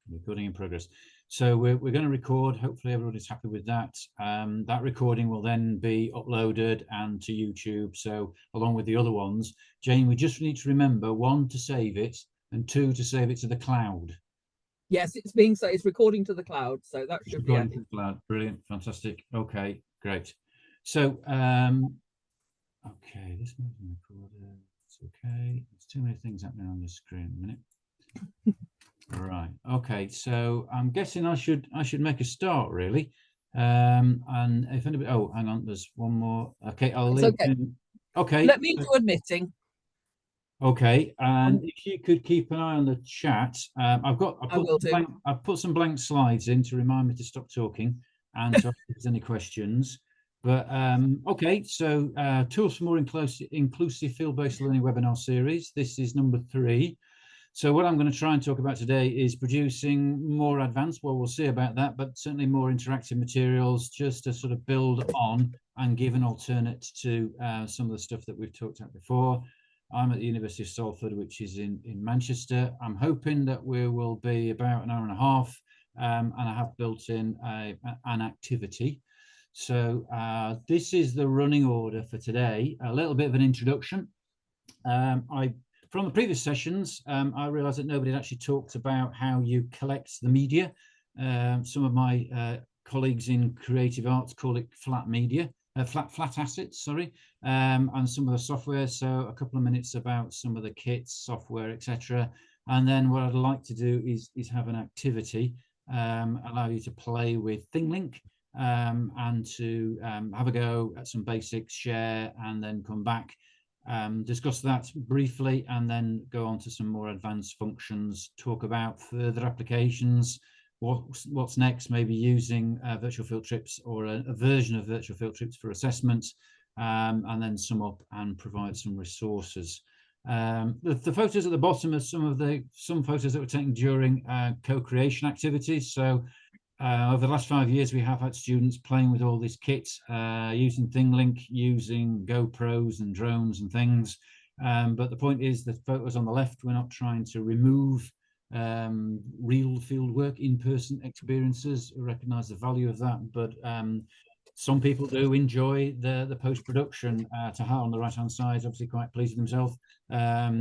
recording in progress. So we're going to record. Hopefully everybody's happy with that. That recording will then be uploaded and to YouTube. So along with the other ones, Jane, we just need to remember, 1, to save it, and 2, to save it to the cloud. Yes, it's being so. It's recording to the cloud, so that should be recording to the cloud. Brilliant, fantastic. Okay, great. So okay, this one's recorded. It's okay. There's too many things happening on the screen. A minute. Right. Okay. So I'm guessing I should make a start, really. And if anybody, oh, hang on, there's one more. Okay, I'll leave. Okay. Okay. Let me do admitting. Okay, and if you could keep an eye on the chat, I've put some blank slides in to remind me to stop talking and to ask if there's any questions. But okay, so tools for more inclusive field-based learning webinar series. This is number 3. So what I'm going to try and talk about today is producing more advanced, well, we'll see about that, but certainly more interactive materials just to sort of build on and give an alternate to some of the stuff that we've talked about before. I'm at the University of Salford, which is in Manchester. I'm hoping that we will be about an hour and a half, and I have built in an activity. So this is the running order for today. A little bit of an introduction. From the previous sessions, I realized that nobody had actually talked about how you collect the media. Some of my colleagues in creative arts call it flat media. Flat assets, sorry, and some of the software. So a couple of minutes about some of the kits, software, etc. And then what I'd like to do is have an activity, allow you to play with ThingLink, and to have a go at some basics, share, and then come back, discuss that briefly, and then go on to some more advanced functions, talk about further applications, what's next, maybe using virtual field trips or a version of virtual field trips for assessments, and then sum up and provide some resources. The photos at the bottom are some photos that were taken during co-creation activities. So over the last 5 years, we have had students playing with all these kits, using ThingLink, using GoPros and drones and things. But the point is, the photos on the left, we're not trying to remove real field work, in-person experiences. We recognize the value of that, but some people do enjoy the post-production. Taha on the right-hand side is obviously quite pleased with himself.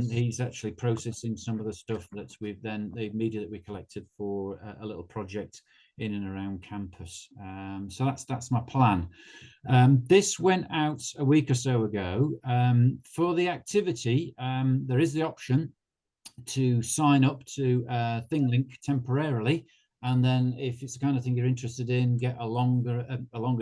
He's actually processing some of the stuff that the media that we collected for a little project in and around campus. So that's my plan. This went out a week or so ago. For the activity, there is the option to sign up to ThingLink temporarily, and then if it's the kind of thing you're interested in, get a longer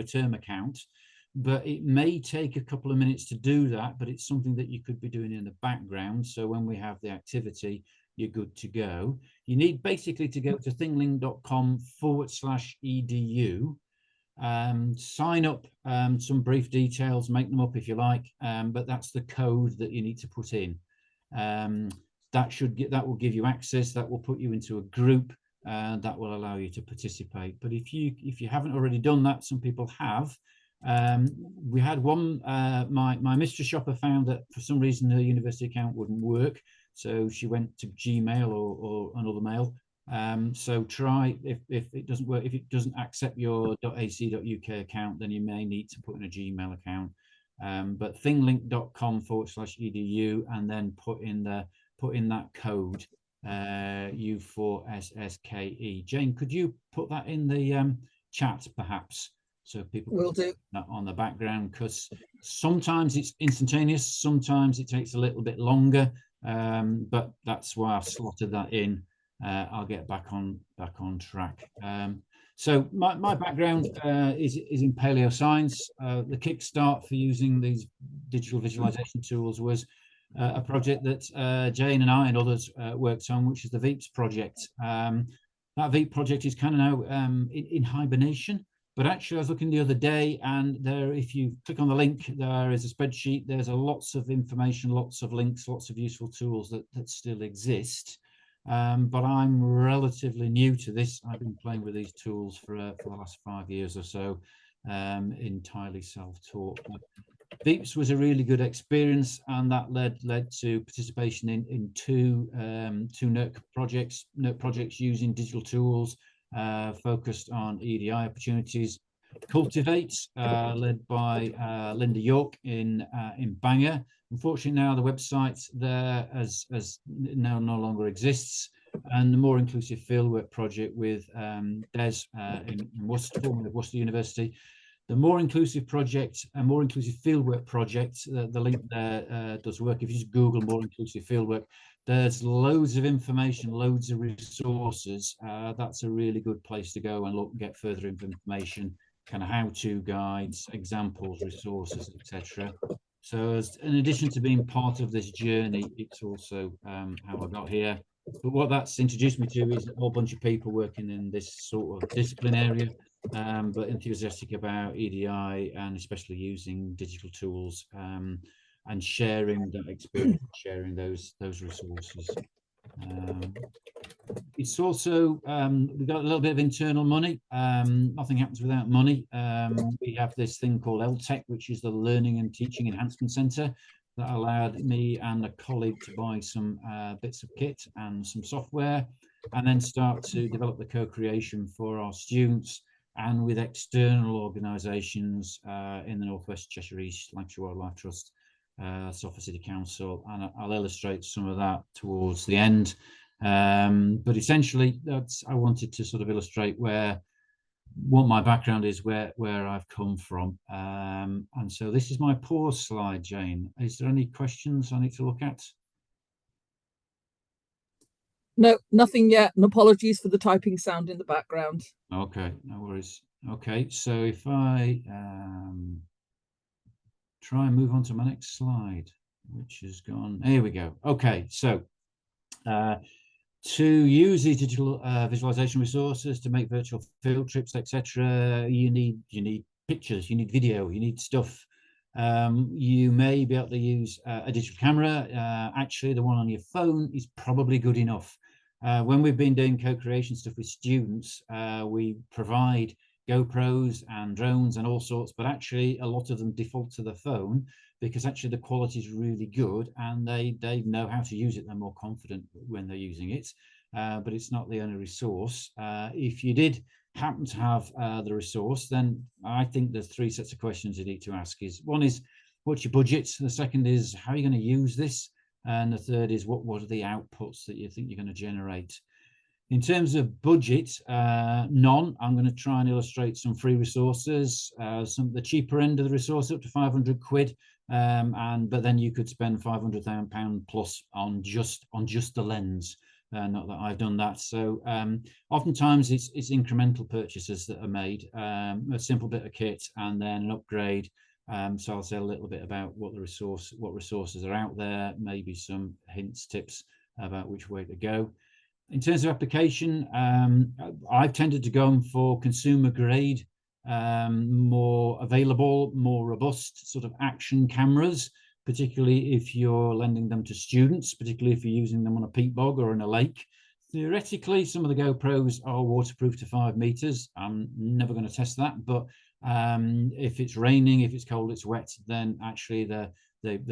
term account. But it may take a couple of minutes to do that, but it's something that you could be doing in the background. So when we have the activity, you're good to go. You need basically to go to thinglink.com/edu, sign up, some brief details, make them up if you like, but that's the code that you need to put in. That will give you access, that will put you into a group, that will allow you to participate. But if you haven't already done that, some people have. We had one, my mystery shopper found that for some reason her university account wouldn't work, so she went to Gmail or another mail. So try, if it doesn't work, if it doesn't accept your .ac.uk account, then you may need to put in a Gmail account. But thinglink.com/edu, and then put in that code, U4SSKE. Jane, could you put that in the chat perhaps, so people will do that on the background, because sometimes it's instantaneous, sometimes it takes a little bit longer, but that's why I've slotted that in. I'll get back on track. So my background is in paleo science. The kickstart for using these digital visualization tools was a project that Jane and I and others worked on, which is the VEEPS project. That VEEP project is kind of now in hibernation, but actually I was looking the other day, and there, if you click on the link, there is a spreadsheet. There's lots of information, lots of links, lots of useful tools that still exist. But I'm relatively new to this. I've been playing with these tools for the last 5 years or so, entirely self-taught. Veeps was a really good experience, and that led to participation in two NERC projects using digital tools focused on EDI opportunities. Cultivate, led by Linda York in Bangor. Unfortunately, now the website there as now no longer exists. And the More Inclusive Fieldwork project with Des in Worcester, formerly of Worcester University. The More Inclusive project, a More Inclusive Fieldwork project, the link there does work. If you just Google More Inclusive Fieldwork, there's loads of information, loads of resources. That's a really good place to go and look, get further information, kind of how-to guides, examples, resources, etc. So as, in addition to being part of this journey, it's also how I got here. But what that's introduced me to is a whole bunch of people working in this sort of discipline area, but enthusiastic about EDI and especially using digital tools and sharing that experience, sharing those resources. It's also, we've got a little bit of internal money. Nothing happens without money. We have this thing called LTEC, which is the Learning and Teaching Enhancement Centre, that allowed me and a colleague to buy some bits of kit and some software, and then start to develop the co-creation for our students and with external organisations in the North West Cheshire East, Lancashire Wildlife Trust, Salford City Council, and I'll illustrate some of that towards the end. But essentially, that's, I wanted to sort of illustrate what my background is, where I've come from. And so this is my pause slide, Jane. Is there any questions I need to look at? No, nothing yet. And apologies for the typing sound in the background. Okay, no worries. Okay, so if I try and move on to my next slide, which has gone, here we go. Okay, so to use these digital visualization resources to make virtual field trips, etc., you need pictures, you need video, you need stuff. You may be able to use a digital camera. Actually, the one on your phone is probably good enough. When we've been doing co-creation stuff with students, we provide GoPros and drones and all sorts, but actually a lot of them default to the phone because actually the quality is really good and they know how to use it. They're more confident when they're using it, but it's not the only resource. If you did happen to have the resource, then I think there's three sets of questions you need to ask. One is, what's your budget? The second is, how are you going to use this? And the third is, what are the outputs that you think you're going to generate? In terms of budget, none. I'm going to try and illustrate some free resources, some the cheaper end of the resource up to 500 quid, but then you could spend £500,000 plus on just the lens. Not that I've done that. So oftentimes it's incremental purchases that are made, a simple bit of kit and then an upgrade. So I'll say a little bit about what resources are out there, maybe some hints, tips about which way to go. In terms of application, I've tended to go for consumer grade, more available, more robust sort of action cameras, particularly if you're lending them to students, particularly if you're using them on a peat bog or in a lake. Theoretically, some of the GoPros are waterproof to 5 meters. I'm never going to test that, but if it's raining, if it's cold, it's wet, then actually the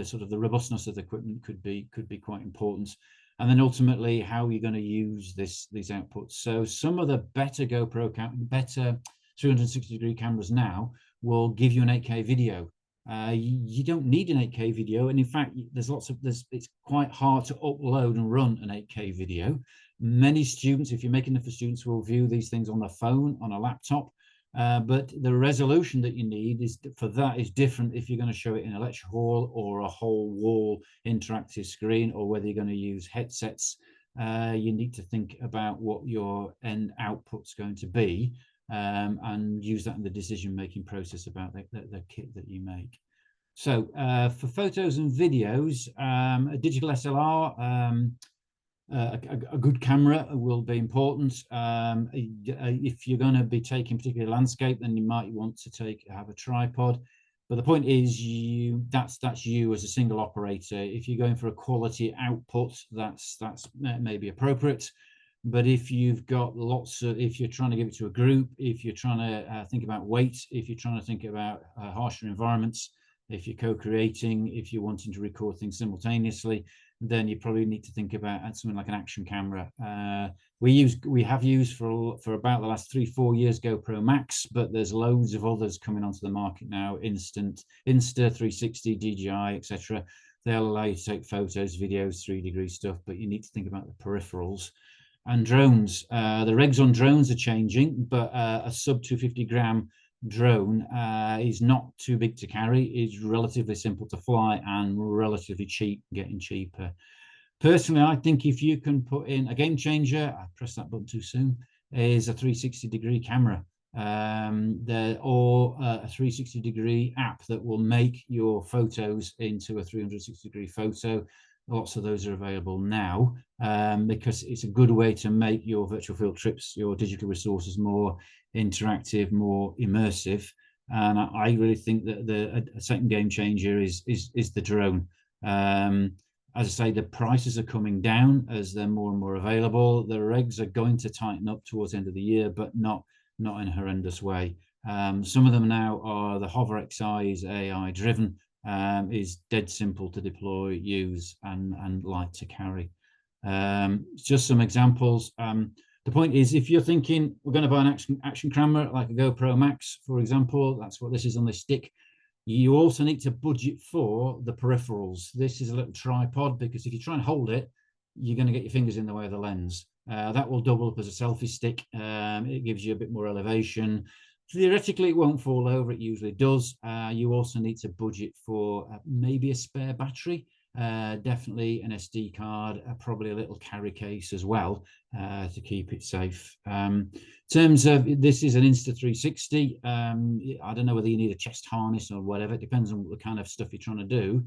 sort of the robustness of the equipment could be quite important. And then ultimately, how are you going to use these outputs? So some of the better better 360-degree cameras now will give you an 8K video. You don't need an 8K video, and in fact, it's quite hard to upload and run an 8K video. Many students, if you're making them for students, will view these things on their phone, on a laptop. But the resolution that you need is different if you're going to show it in a lecture hall or a whole wall interactive screen, or whether you're going to use headsets. You need to think about what your end output's going to be, and use that in the decision-making process about the kit that you make. So for photos and videos, a digital SLR, a good camera will be important. If you're going to be taking particularly landscape, then you might want to have a tripod. But the point is, that's you as a single operator. If you're going for a quality output, that's maybe appropriate. But if you've got if you're trying to give it to a group, if you're trying to think about weight, if you're trying to think about harsher environments, If you're co-creating, if you're wanting to record things simultaneously, then you probably need to think about something like an action camera. We have used for about the last 3-4 years GoPro Max, but there's loads of others coming onto the market now. Insta 360, DJI, etc. They'll allow you to take photos, videos, 3D stuff, but you need to think about the peripherals. And drones. The regs on drones are changing, but a sub 250 gram drone is not too big to carry, is relatively simple to fly, and relatively cheap, getting cheaper. Personally, I think if you can put in a game changer, I pressed that button too soon, is a 360-degree camera, or a 360-degree app that will make your photos into a 360-degree photo. Lots of those are available now, because it's a good way to make your virtual field trips, your digital resources, more interactive, more immersive. And I really think that a second game changer is the drone. As I say, the prices are coming down as they're more and more available. The regs are going to tighten up towards the end of the year, but not in a horrendous way. Some of them now are the Hover XI is AI driven, is dead simple to deploy, use, and light to carry. Just some examples. The point is, if you're thinking we're going to buy an action camera like a GoPro Max, for example, that's what this is on this stick. You also need to budget for the peripherals. This is a little tripod, because if you try and hold it, you're going to get your fingers in the way of the lens. That will double up as a selfie stick. It gives you a bit more elevation. Theoretically, it won't fall over. It usually does. You also need to budget for maybe a spare battery. Definitely an SD card, probably a little carry case as well, to keep it safe. In terms of, this is an Insta360. I don't know whether you need a chest harness or whatever. It depends on what the kind of stuff you're trying to do.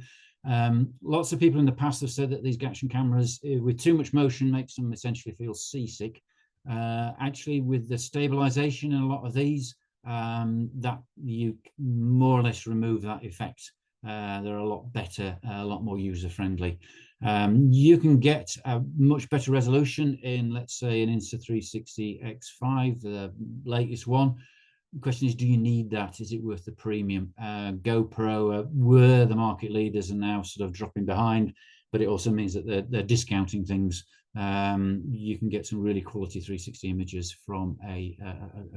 Lots of people in the past have said that these action cameras with too much motion makes them essentially feel seasick. Actually, with the stabilization in a lot of these, that you more or less remove that effect. They're a lot better, a lot more user-friendly. You can get a much better resolution in, let's say, an Insta360 X5, the latest one. The question is, do you need that? Is it worth the premium? GoPro were the market leaders and now sort of dropping behind, but it also means that they're discounting things. You can get some really quality 360 images from a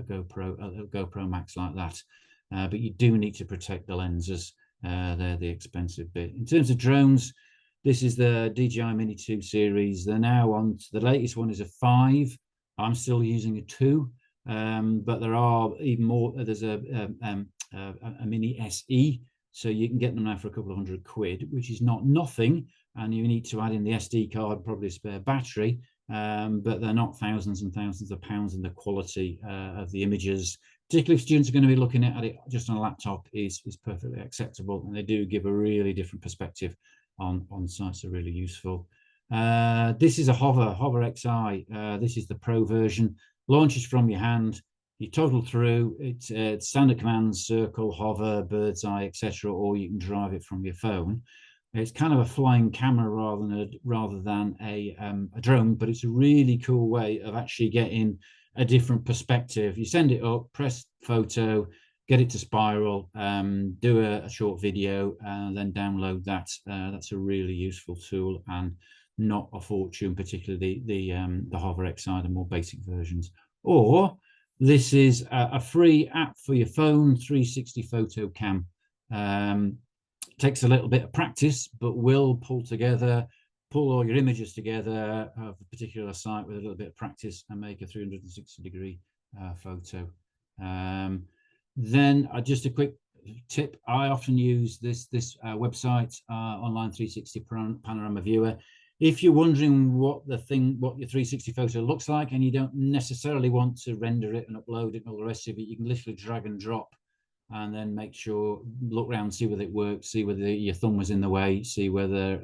GoPro Max like that, but you do need to protect the lenses. They're the expensive bit. In terms of drones, this is the DJI Mini 2 series. They're now on, the latest one is a 5. I'm still using a 2, but there are even more. There's a Mini SE, so you can get them now for a couple of £100, which is not nothing. And you need to add in the SD card, probably a spare battery, but they're not thousands and thousands of pounds, and the quality of the images, particularly if students are going to be looking at it just on a laptop, is perfectly acceptable, and they do give a really different perspective on sites. Are really useful. This is a Hover XI. This is the Pro version. Launches from your hand. You toggle through. It's standard commands: circle, hover, bird's eye, etc. Or you can drive it from your phone. It's kind of a flying camera rather than a drone, but it's a really cool way of actually getting a different perspective. You send it up, press photo, get it to spiral, do a short video, and then download that. That's a really useful tool, and not a fortune, particularly the Hover XI, the more basic versions. Or this is a free app for your phone, 360 photo cam. Takes a little bit of practice, but will pull all your images together of a particular site with a little bit of practice and make a 360-degree photo. Then just a quick tip: I often use this website, Online 360 Panorama Viewer. If you're wondering what your 360 photo looks like, and you don't necessarily want to render it and upload it and all the rest of it, you can literally drag and drop, and then make sure, look around, see whether it works, see whether your thumb was in the way, see whether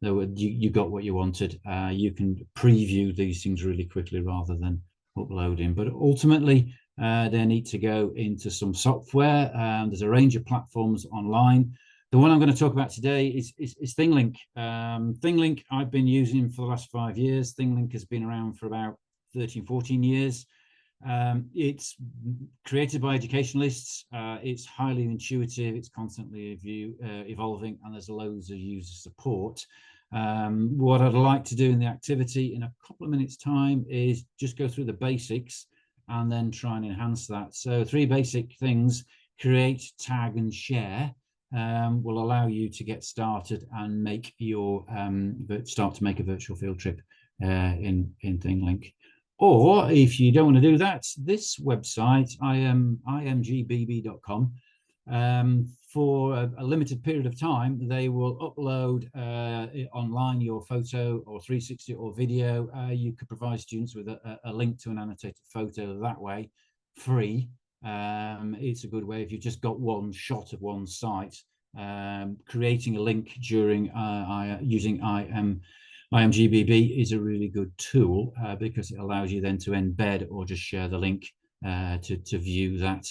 you got what you wanted. You can preview these things really quickly rather than uploading. But ultimately, they need to go into some software. There's a range of platforms online. The one I'm going to talk about today is ThingLink. ThingLink I've been using for the last 5 years. ThingLink has been around for about 13, 14 years. It's created by educationalists. It's highly intuitive. It's constantly evolving, and there's loads of user support. What I'd like to do in the activity in a couple of minutes' time is just go through the basics and then try and enhance that. So 3 basic things: create, tag, and share. Will allow you to get started and make your start to make a virtual field trip in ThingLink. Or if you don't want to do that, this website, imgbb.com, for a limited period of time, they will upload online your photo or 360 or video. You could provide students with a link to an annotated photo that way, free. It's a good way if you've just got one shot of one site. Creating a link during using IMGBB is a really good tool because it allows you then to embed or just share the link to view that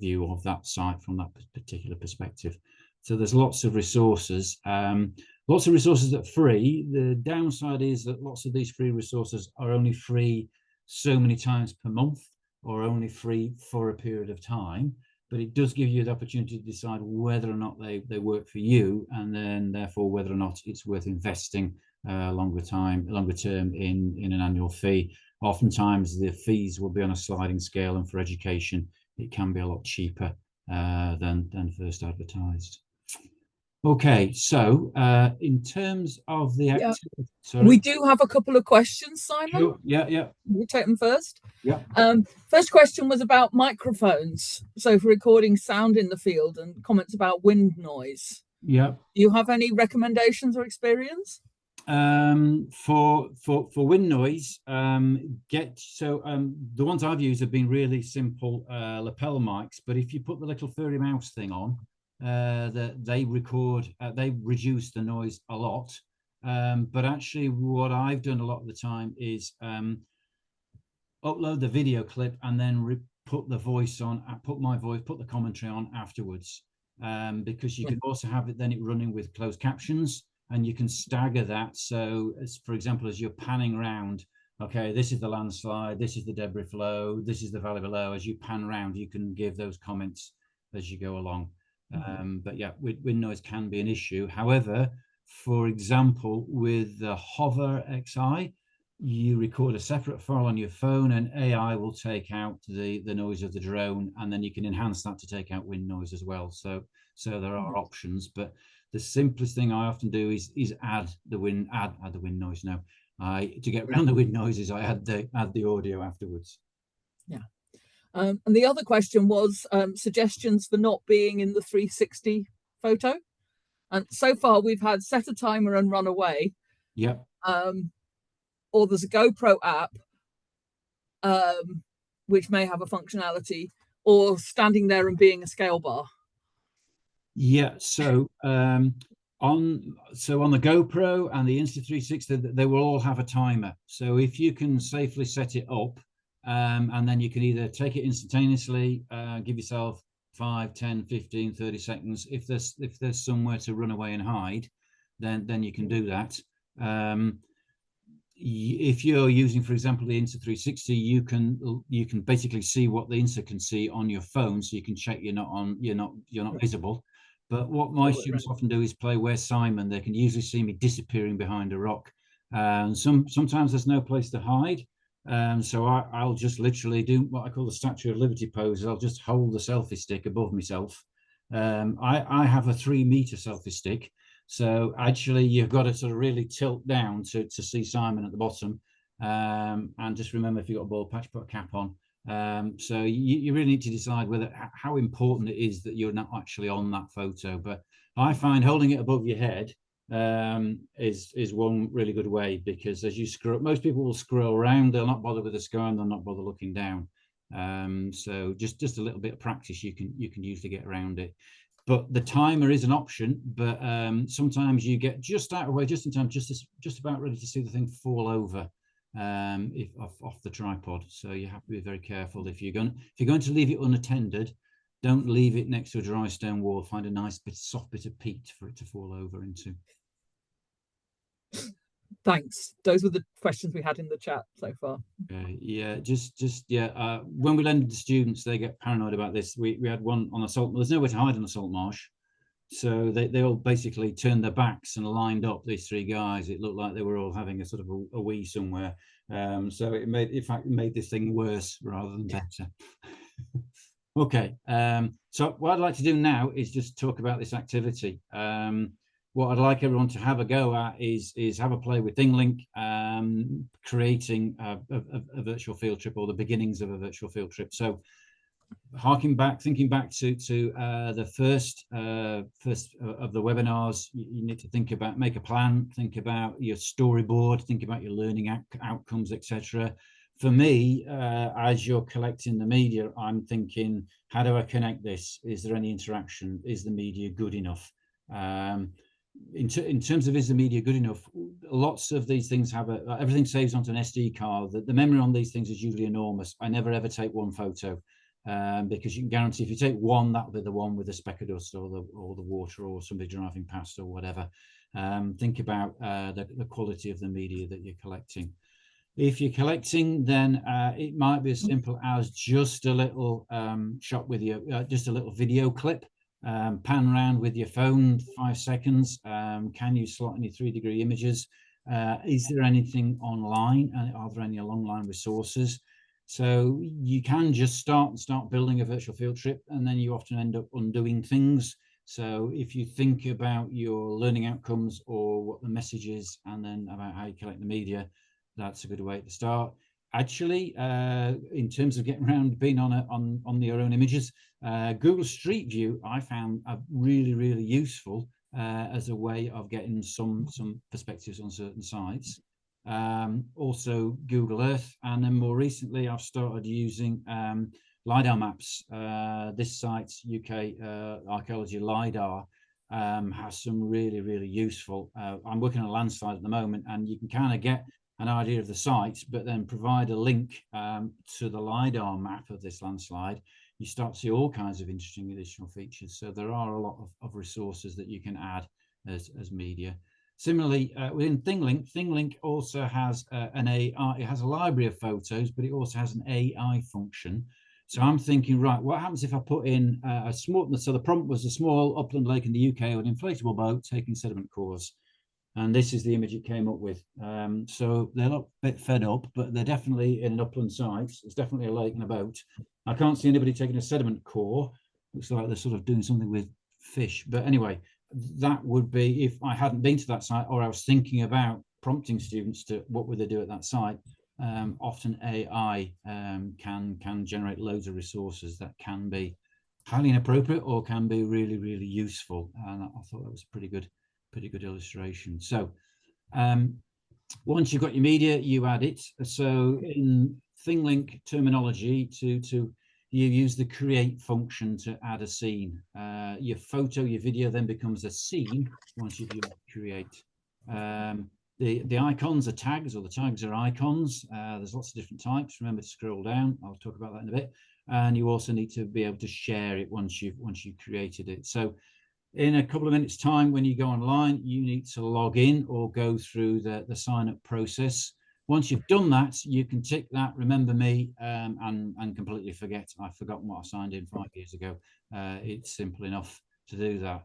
view of that site from that particular perspective. So there's lots of resources that are free. The downside is that lots of these free resources are only free so many times per month, or only free for a period of time, but it does give you the opportunity to decide whether or not they work for you, and then therefore whether or not it's worth investing longer term in an annual fee. Oftentimes the fees will be on a sliding scale, and for education it can be a lot cheaper than first advertised. Okay, so in terms of the activity, we do have a couple of questions, Simon. Sure. Yeah. We'll take them first. Yeah. First question was about microphones, so for recording sound in the field, and comments about wind noise. Yeah. Do you have any recommendations or experience? For wind noise, the ones I've used have been really simple lapel mics, but if you put the little furry mouse thing on, they reduce the noise a lot. But actually what I've done a lot of the time is upload the video clip and then put the voice on, put the commentary on afterwards, because you can also have it running with closed captions, and you can stagger that. So as, for example, as you're panning around, okay, this is the landslide, this is the debris flow, this is the valley below. As you pan around, you can give those comments as you go along. But yeah, wind noise can be an issue. However, for example, with the Hover XI, you record a separate file on your phone, and AI will take out the noise of the drone, and then you can enhance that to take out wind noise as well. So there are options, but the simplest thing I often do is add the wind noise. No, to get around the wind noises, I add the audio afterwards. Yeah. And the other question was suggestions for not being in the 360 photo. And so far we've had set a timer and run away. Yep. Or there's a GoPro app, which may have a functionality, or standing there and being a scale bar. Yeah. So on the GoPro and the Insta360, they will all have a timer. So if you can safely set it up, and then you can either take it instantaneously, give yourself 5, 10, 15, 30 seconds. If there's somewhere to run away and hide, then you can do that. If you're using, for example, the Insta360, you can basically see what the Insta can see on your phone, so you can check you're not visible. But what my students often do is play Where's Simon. They can usually see me disappearing behind a rock. Sometimes there's no place to hide. So I'll just literally do what I call the Statue of Liberty pose. I'll just hold the selfie stick above myself. I have a 3-meter selfie stick. So actually you've got to sort of really tilt down to see Simon at the bottom. And just remember, if you've got a bald patch, put a cap on. So you really need to decide how important it is that you're not actually on that photo. But I find holding it above your head is one really good way, because as you scroll, most people will scroll around, they'll not bother with the sky, and they'll not bother looking down. So just a little bit of practice, you can usually get around it. But the timer is an option, but sometimes you get just out of the way, just in time, just about ready to see the thing fall over off the tripod. So you have to be very careful. If you're going to leave it unattended, don't leave it next to a dry stone wall. Find a nice soft bit of peat for it to fall over into. Thanks. Those were the questions we had in the chat so far. Yeah, yeah. When we lend to students, they get paranoid about this. We had one on a salt. There's nowhere to hide on a salt marsh, so they all basically turned their backs and lined up. These three guys. It looked like they were all having a sort of a wee somewhere. So it made this thing worse rather than better. Okay. So what I'd like to do now is just talk about this activity. What I'd like everyone to have a go at is have a play with ThingLink, creating a virtual field trip, or the beginnings of a virtual field trip. So thinking back to the first of the webinars, you need to think about, make a plan, think about your storyboard, think about your learning outcomes, etc. For me, as you're collecting the media, I'm thinking, how do I connect this? Is there any interaction? Is the media good enough? In terms of, is the media good enough, lots of these things have everything saves onto an SD card. The memory on these things is usually enormous. I never ever take one photo, because you can guarantee if you take one, that'll be the one with the speck of dust or the water or somebody driving past or whatever. Think about the quality of the media that you're collecting. If you're collecting, then it might be as simple as just a little shot with your, just a little video clip. Pan around with your phone, 5 seconds. Can you slot any 3-degree images? Is there anything online? And are there any online resources? So you can just start building a virtual field trip, and then you often end up undoing things. So if you think about your learning outcomes or what the message is, and then about how you collect the media, that's a good way to start. Actually, in terms of getting around being on your own images, Google Street View I found really useful as a way of getting some perspectives on certain sites. Also Google Earth, and then more recently I've started using LiDAR maps. This site, UK Archaeology LiDAR, has some really useful. I'm working on a landslide at the moment, and you can kind of get an idea of the site, but then provide a link to the LiDAR map of this landslide. You start to see all kinds of interesting additional features. So there are a lot of resources that you can add as media. Similarly, within ThingLink also has an AI. It has a library of photos, but it also has an AI function. So I'm thinking, right, what happens if I put in a small, so the prompt was a small upland lake in the UK with an inflatable boat taking sediment cores. And this is the image it came up with. So they're not a bit fed up, but they're definitely in an upland site. It's definitely a lake and a boat. I can't see anybody taking a sediment core. Looks like they're sort of doing something with fish. But anyway, that would be, if I hadn't been to that site, or I was thinking about prompting students to what would they do at that site. Often AI can generate loads of resources that can be highly inappropriate or can be really useful. And I thought that was pretty good illustration. So once you've got your media, you add it. So in ThingLink terminology, you use the create function to add a scene. Your photo, your video then becomes a scene once you've used create. The icons are tags, or the tags are icons. There's lots of different types. Remember to scroll down. I'll talk about that in a bit. And you also need to be able to share it once you've created it. So in a couple of minutes time, when you go online, you need to log in or go through the sign up process. Once you've done that, you can tick that remember me and completely forget I've forgotten what I signed in 5 years ago. It's simple enough to do that.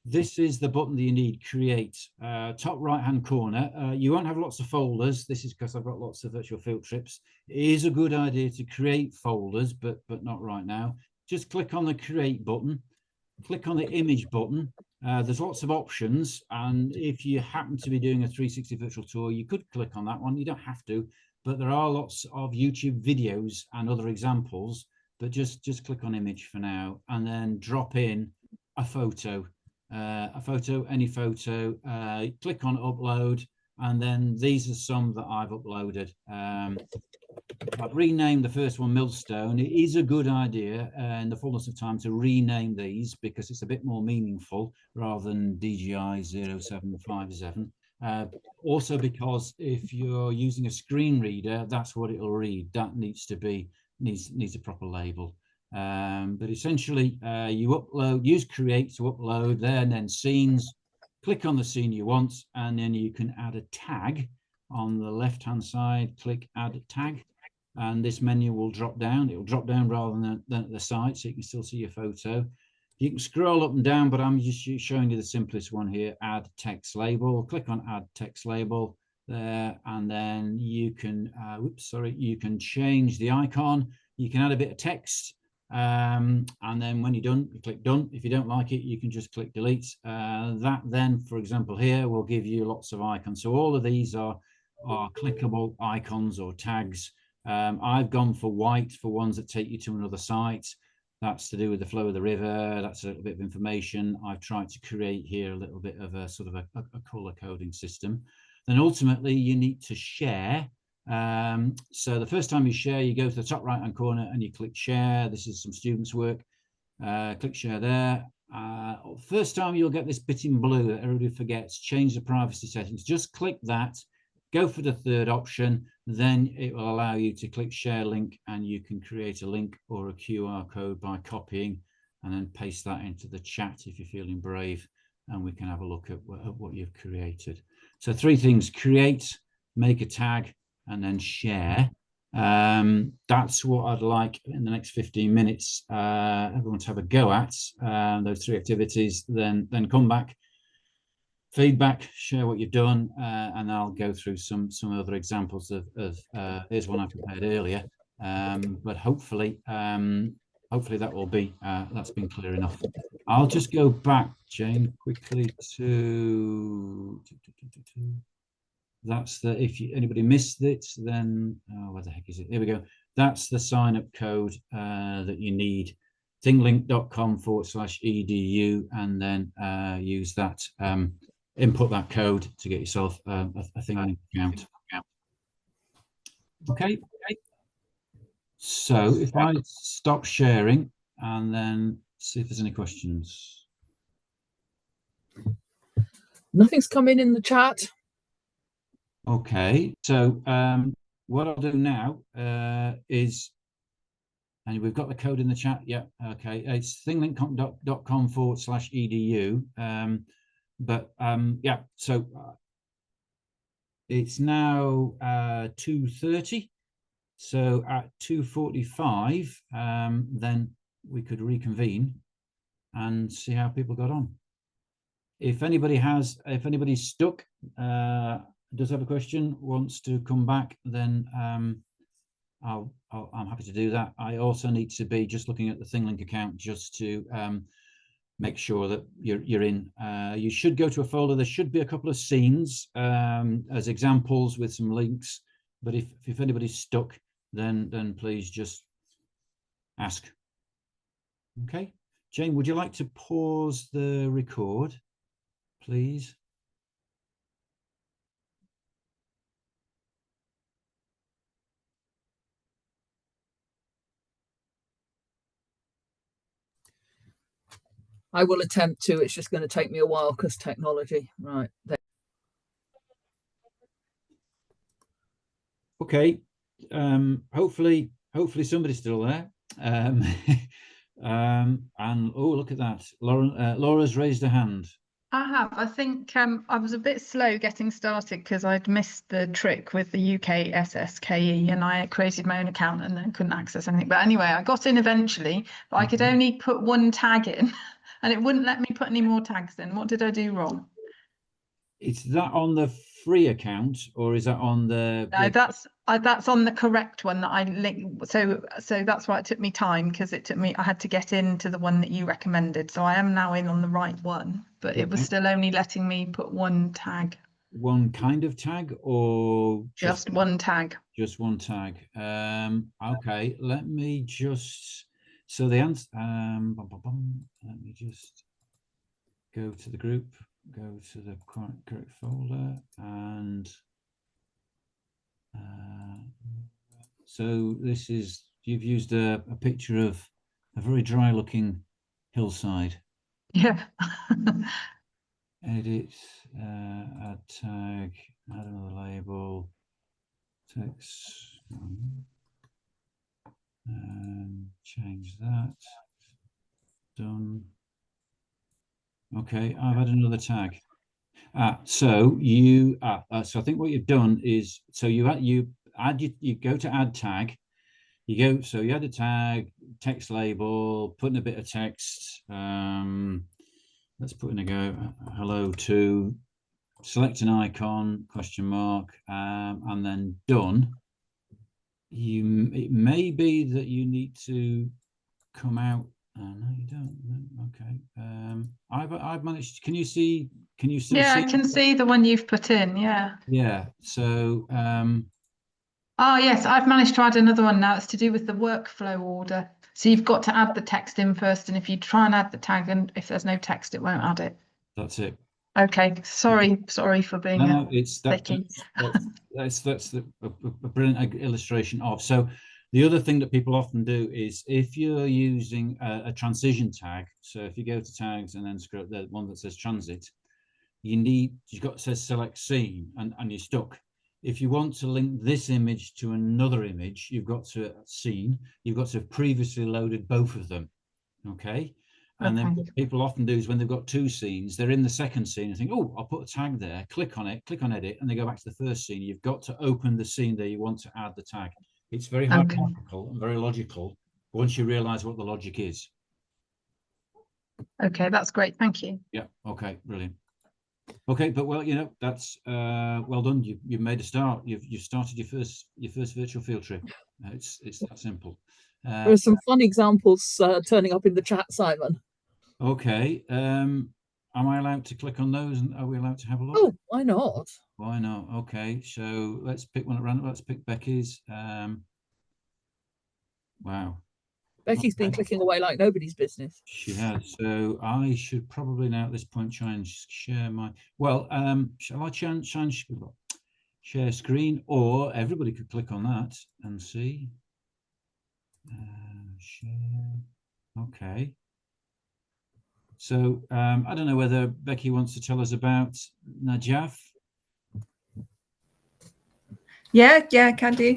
This is the button that you need, create. Top right hand corner. You won't have lots of folders. This is because I've got lots of virtual field trips. It is a good idea to create folders, but not right now. Just click on the create button. Click on the image button. There's lots of options, and if you happen to be doing a 360 virtual tour, you could click on that one. You don't have to, but there are lots of YouTube videos and other examples. But just click on image for now, and then drop in a photo, any photo. Click on upload, and then these are some that I've uploaded. I've renamed the first one Millstone. It is a good idea in the fullness of time to rename these because it's a bit more meaningful rather than DGI 0757. Also because if you're using a screen reader, that's what it'll read. That needs a proper label. But essentially you upload, use create to upload there, and then scenes, click on the scene you want, and then you can add a tag on the left-hand side. Click add tag, and this menu will drop down. It will drop down rather than at the side, so you can still see your photo. You can scroll up and down, but I'm just showing you the simplest one here. Add text label. Click on add text label there, and then you can you can change the icon. You can add a bit of text, and then when you're done, you click done. If you don't like it, you can just click delete. That then, for example, here will give you lots of icons. So all of these are clickable icons or tags. I've gone for white for ones that take you to another site. That's to do with the flow of the river. That's a little bit of information. I've tried to create here a little bit of a sort of a color coding system. Then ultimately you need to share. So the first time you share, you go to the top right hand corner and you click share. This is some students' work. Click share there. First time you'll get this bit in blue that everybody forgets. Change the privacy settings. Just click that. Go for the third option, then it will allow you to click share link, and you can create a link or a QR code by copying and then paste that into the chat if you're feeling brave, and we can have a look at what you've created. So 3 things: create, make a tag, and then share. That's what I'd like in the next 15 minutes everyone to have a go at, those 3 activities, then come back, feedback, share what you've done, and I'll go through some other examples of here's one I prepared earlier, but hopefully that will be that's been clear enough. I'll just go back, Jane, quickly to that's the, if anybody missed it, then where the heck is it? Here we go. That's the sign up code that you need. thinglink.com/edu, and then use that, input that code to get yourself a ThingLink account. Okay. So if I stop sharing and then see if there's any questions. Nothing's come in the chat. Okay, so what I'll do now is, and we've got the code in the chat. Yeah, okay, it's thinglink.com/edu. But yeah, so it's now 2:30. So at 2:45, then we could reconvene and see how people got on. If anybody's stuck, does have a question, wants to come back, then I'm happy to do that. I also need to be just looking at the ThingLink account just to make sure that you're in. You should go to a folder. There should be a couple of scenes as examples with some links. But if anybody's stuck, then please just ask. Okay, Jane, would you like to pause the record, please? I will attempt to. It's just going to take me a while because technology. Right. Okay. Hopefully somebody's still there. And oh, look at that. Laura's raised a hand. I have. I think I was a bit slow getting started because I'd missed the trick with the UK SSKE, and I created my own account and then couldn't access anything. But anyway, I got in eventually, but I could only put 1 tag in and it wouldn't let me put any more tags in. What did I do wrong? Is that on the free account or is that on the? No, that's on the correct one that I linked. So that's why it took me time, because I had to get into the one that you recommended. So I am now in on the right one, but it was still only letting me put 1 tag. 1 kind of tag, or just 1 tag? Just 1 tag. Okay, let me just, so the answer, let me just go to the group, go to the correct folder, and so this is, you've used a picture of a very dry looking hillside. Yeah. Edit, add tag, add another label, text, and change that. Done. Okay, I've had another tag. So you so I think what you've done is, so you go to add tag. You add a tag, text label, put in a bit of text. Let's put in a go. Hello to, select an icon, question mark, and then done. It may be that you need to come out. No, you don't. No, okay. I've managed. Can you see? Can you still see? Yeah, I can see the one you've put in. Yeah. Yeah. So. Oh yes, I've managed to add another one now. It's to do with the workflow order. So you've got to add the text in first, and if you try and add the tag, and if there's no text, it won't add it. That's it. Okay, sorry for being no, it's that. picky. That's a brilliant illustration of. So the other thing that people often do is, if you're using a transition tag, so if you go to tags and then scroll the one that says transit, you've got, says select scene, and you're stuck. If you want to link this image to another image, you've got to you've got to have previously loaded both of them. Okay. And then what people often do is, when they've got two scenes, they're in the second scene and think, oh, I'll put a tag there, click on it, click on edit, and they go back to the first scene. You've got to open the scene there you want to add the tag. It's very hierarchical and very logical once you realize what the logic is. Okay, that's great. Thank you. Yeah. Okay. Brilliant. Okay, but well, that's well done. You've made a start. You've started your first virtual field trip. It's that simple. There are some fun examples turning up in the chat, Simon. Okay. Am I allowed to click on those, and are we allowed to have a look? Oh, why not? Why not? Okay, so let's pick one at random. Let's pick Becky's. Wow. Becky's been clicking away like nobody's business. She has. So I should probably now at this point try and share my. Well, shall I share screen, or everybody could click on that and see? Share. Okay. So I don't know whether Becky wants to tell us about Najaf. Yeah, I can do.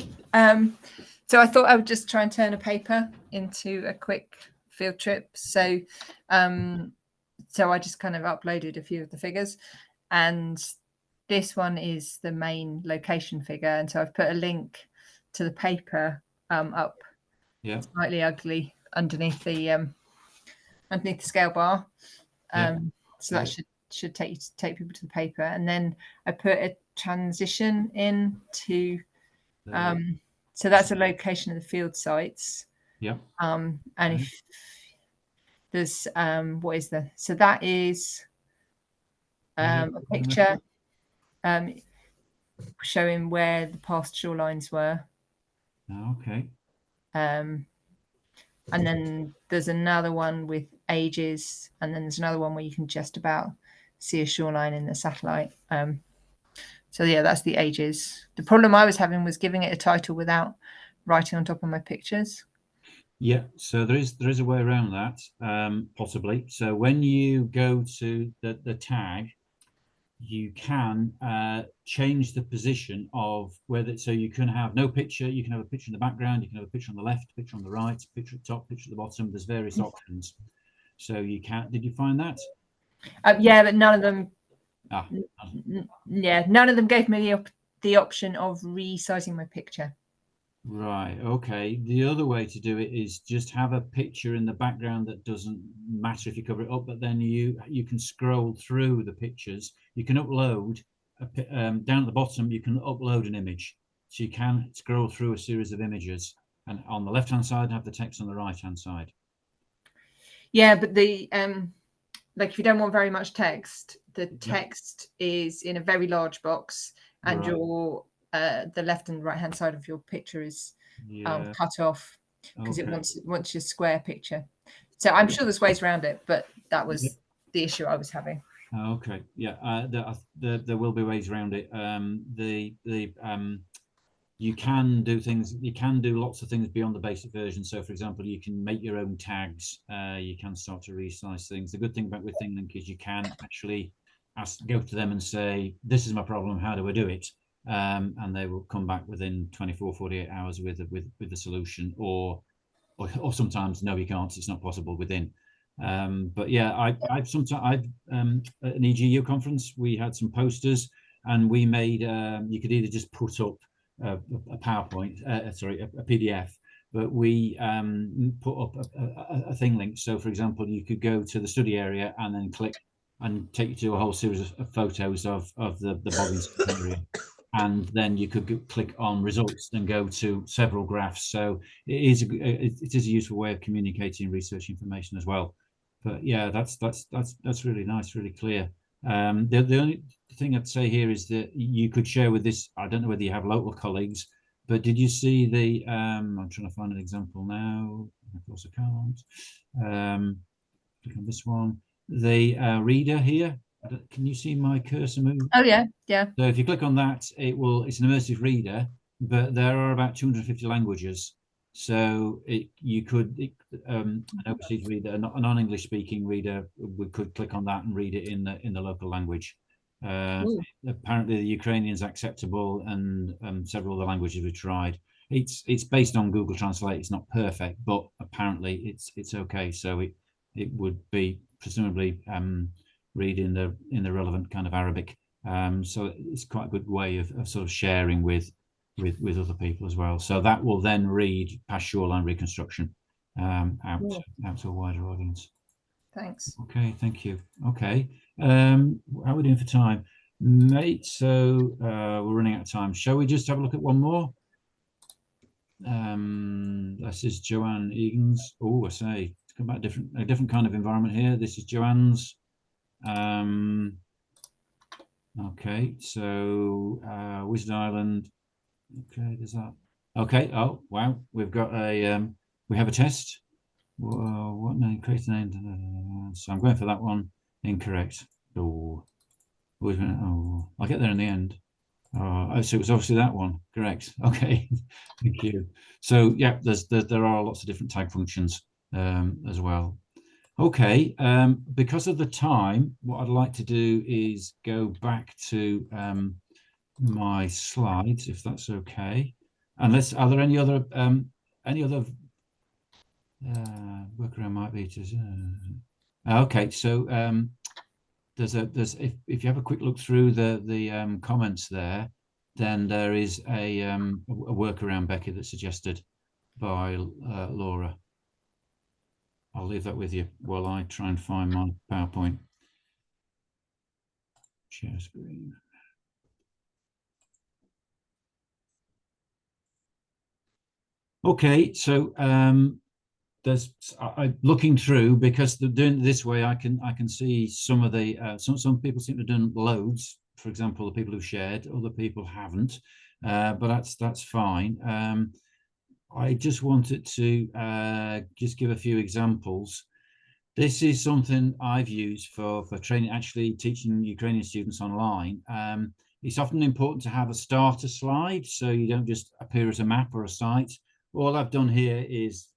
So I thought I would just try and turn a paper into a quick field trip. So I just kind of uploaded a few of the figures, and this one is the main location figure. And so I've put a link to the paper up, slightly ugly, underneath the scale bar. So that should take people to the paper. And then I put a transition in to so that's a location of the field sites. And if there's what is there? So that is a picture showing where the past shorelines were. Okay. And then there's another one with ages, and then there's another one where you can just about see a shoreline in the satellite. So yeah, that's the ages. The problem I was having was giving it a title without writing on top of my pictures. Yeah, so there is a way around that, possibly. So when you go to the tag, you can change the position of whether. So you can have no picture. You can have a picture in the background. You can have a picture on the left, picture on the right, picture at the top, picture at the bottom. There's various options. So you can. Did you find that? Yeah, but none of them. None of them gave me the option of resizing my picture. Right. Okay. The other way to do it is just have a picture in the background that doesn't matter if you cover it up, but then you can scroll through the pictures. You can upload down at the bottom. You can upload an image, so you can scroll through a series of images, and on the left hand side have the text on the right hand side. Yeah, but the like if you don't want very much text, the text is in a very large box, and your the left and right hand side of your picture is cut off because it wants your square picture. So I'm sure there's ways around it, but that was the issue I was having. Okay, yeah, there will be ways around it. You can do things. You can do lots of things beyond the basic version. So, for example, you can make your own tags. You can start to resize things. The good thing about with ThingLink is you can actually go to them and say, "This is my problem. How do I do it?" And they will come back within 24, 48 hours with the solution. Or sometimes no, you can't. It's not possible within. But yeah, I've sometimes at an EGU conference we had some posters, and we made you could either just put up a PowerPoint, sorry, a PDF, but we put up a ThingLink. So, for example, you could go to the study area and then click and take you to a whole series of photos of the bobbing area. And then you could click on results and go to several graphs. So it is a useful way of communicating research information as well. But yeah, that's really nice, really clear. The only thing I'd say here is that you could share with this. I don't know whether you have local colleagues, but did you see the? I'm trying to find an example now. Of course, I can't. Click on this one. The reader here. Can you see my cursor move? Oh yeah, yeah. So if you click on that, it's an immersive reader, but there are about 250 languages. So you could an overseas reader, a non-English speaking reader, could click on that and read it in the local language. Apparently the Ukrainian's acceptable, and several other languages we've tried. It's based on Google Translate. It's not perfect, but apparently it's okay. So it would be presumably read in the relevant kind of Arabic. So it's quite a good way of sort of sharing with other people as well. So that will then read past shoreline reconstruction out to a wider audience. Thanks. Okay, thank you. Okay, how are we doing for time, mate? So we're running out of time. Shall we just have a look at one more? This is Joanne Egan's. Oh, I say, it's about a different kind of environment here. This is Joanne's. Okay, so Wizard Island. Okay, there's that. Okay. Oh wow, we've got we have a test. Whoa, what name? Create a name. So I'm going for that one. Incorrect. Oh, I'll get there in the end. Oh, so it was obviously that one. Correct. Okay. Thank you. So yeah, there are lots of different tag functions as well. Okay, because of the time, what I'd like to do is go back to my slides, if that's okay. Unless, are there any other workaround might be to? Okay, so there's if you have a quick look through the comments there, then there is a workaround, Becky, that's suggested by Laura. I'll leave that with you while I try and find my PowerPoint. Share screen. Okay, so there's looking through, because doing it this way, I can see some of the some people seem to have done loads. For example, the people who shared, other people haven't, but that's fine. I just wanted to just give a few examples. This is something I've used for training, actually teaching Ukrainian students online. It's often important to have a starter slide, so you don't just appear as a map or a site. All I've done here is,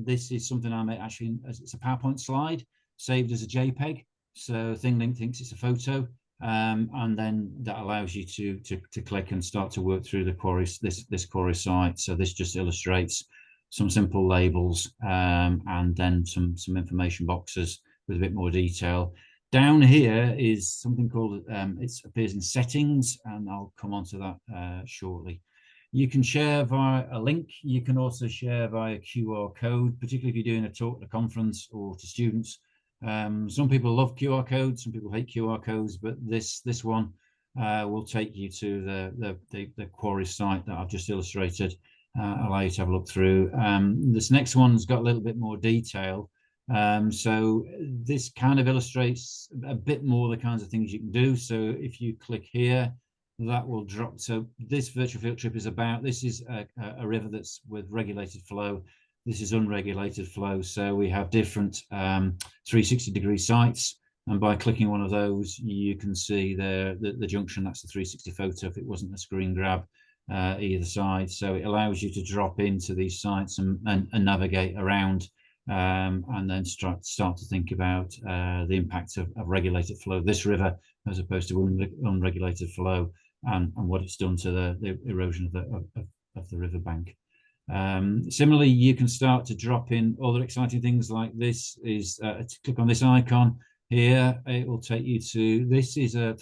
this is something I made actually, it's a PowerPoint slide saved as a JPEG. So ThingLink thinks it's a photo, and then that allows you to click and start to work through the query, this query site. So this just illustrates some simple labels, and then some information boxes with a bit more detail. Down here is something called, it appears in settings, and I'll come on to that shortly. You can share via a link. You can also share via QR code, particularly if you're doing a talk at a conference or to students. Some people love QR codes, some people hate QR codes, but this one will take you to the query site that I've just illustrated, allow you to have a look through. This next one's got a little bit more detail. So this kind of illustrates a bit more the kinds of things you can do. So if you click here, that will drop. So this virtual field trip is about, this is a river that's with regulated flow. This is unregulated flow. So we have different 360-degree sites. And by clicking one of those, you can see the junction. That's the 360 photo if it wasn't a screen grab either side. So it allows you to drop into these sites and navigate around, and then start to think about the impact of regulated flow, this river, as opposed to unregulated flow, and what it's done to the erosion of the riverbank. Similarly, you can start to drop in other exciting things like this. Is to click on this icon here, it will take you to, this is a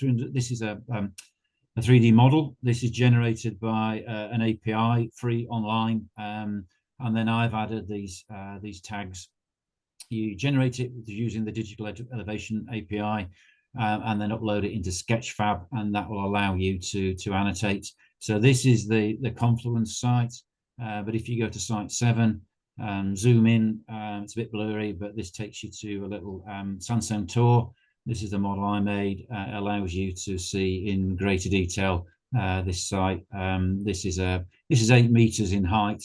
3D model. This is generated by an API, free online, and then I've added these tags. You generate it using the Digital Elevation API, and then upload it into Sketchfab, and that will allow you to annotate. So this is the Confluence site, but if you go to site 7, zoom in, it's a bit blurry, but this takes you to a little sandstone tour. This is the model I made. Allows you to see in greater detail this site. This is 8 meters in height.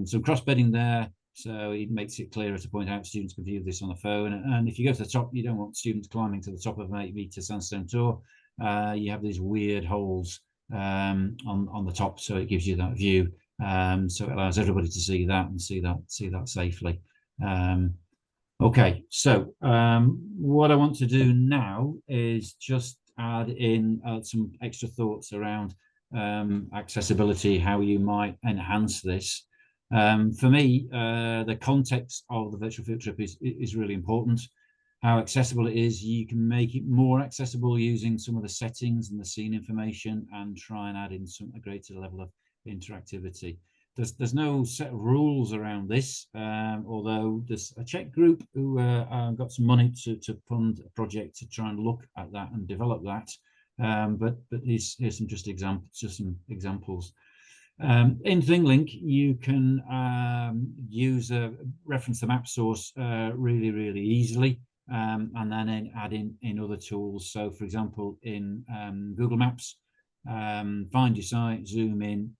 So cross bedding there, so it makes it clearer to point out. Students can view this on the phone. And if you go to the top, you don't want students climbing to the top of an 8-meter sandstone tour. You have these weird holes on the top, so it gives you that view. So it allows everybody to see that and see that safely. Okay, so what I want to do now is just add in some extra thoughts around accessibility, how you might enhance this. For me, the context of the virtual field trip is really important. How accessible it is, you can make it more accessible using some of the settings and the scene information, and try and add in a greater level of interactivity. There's no set of rules around this, although there's a Czech group who got some money to fund a project to try and look at that and develop that. But here's some examples. In ThingLink, you can reference the map source really easily, and then add in other tools. So, for example, in Google Maps, find your site, zoom in,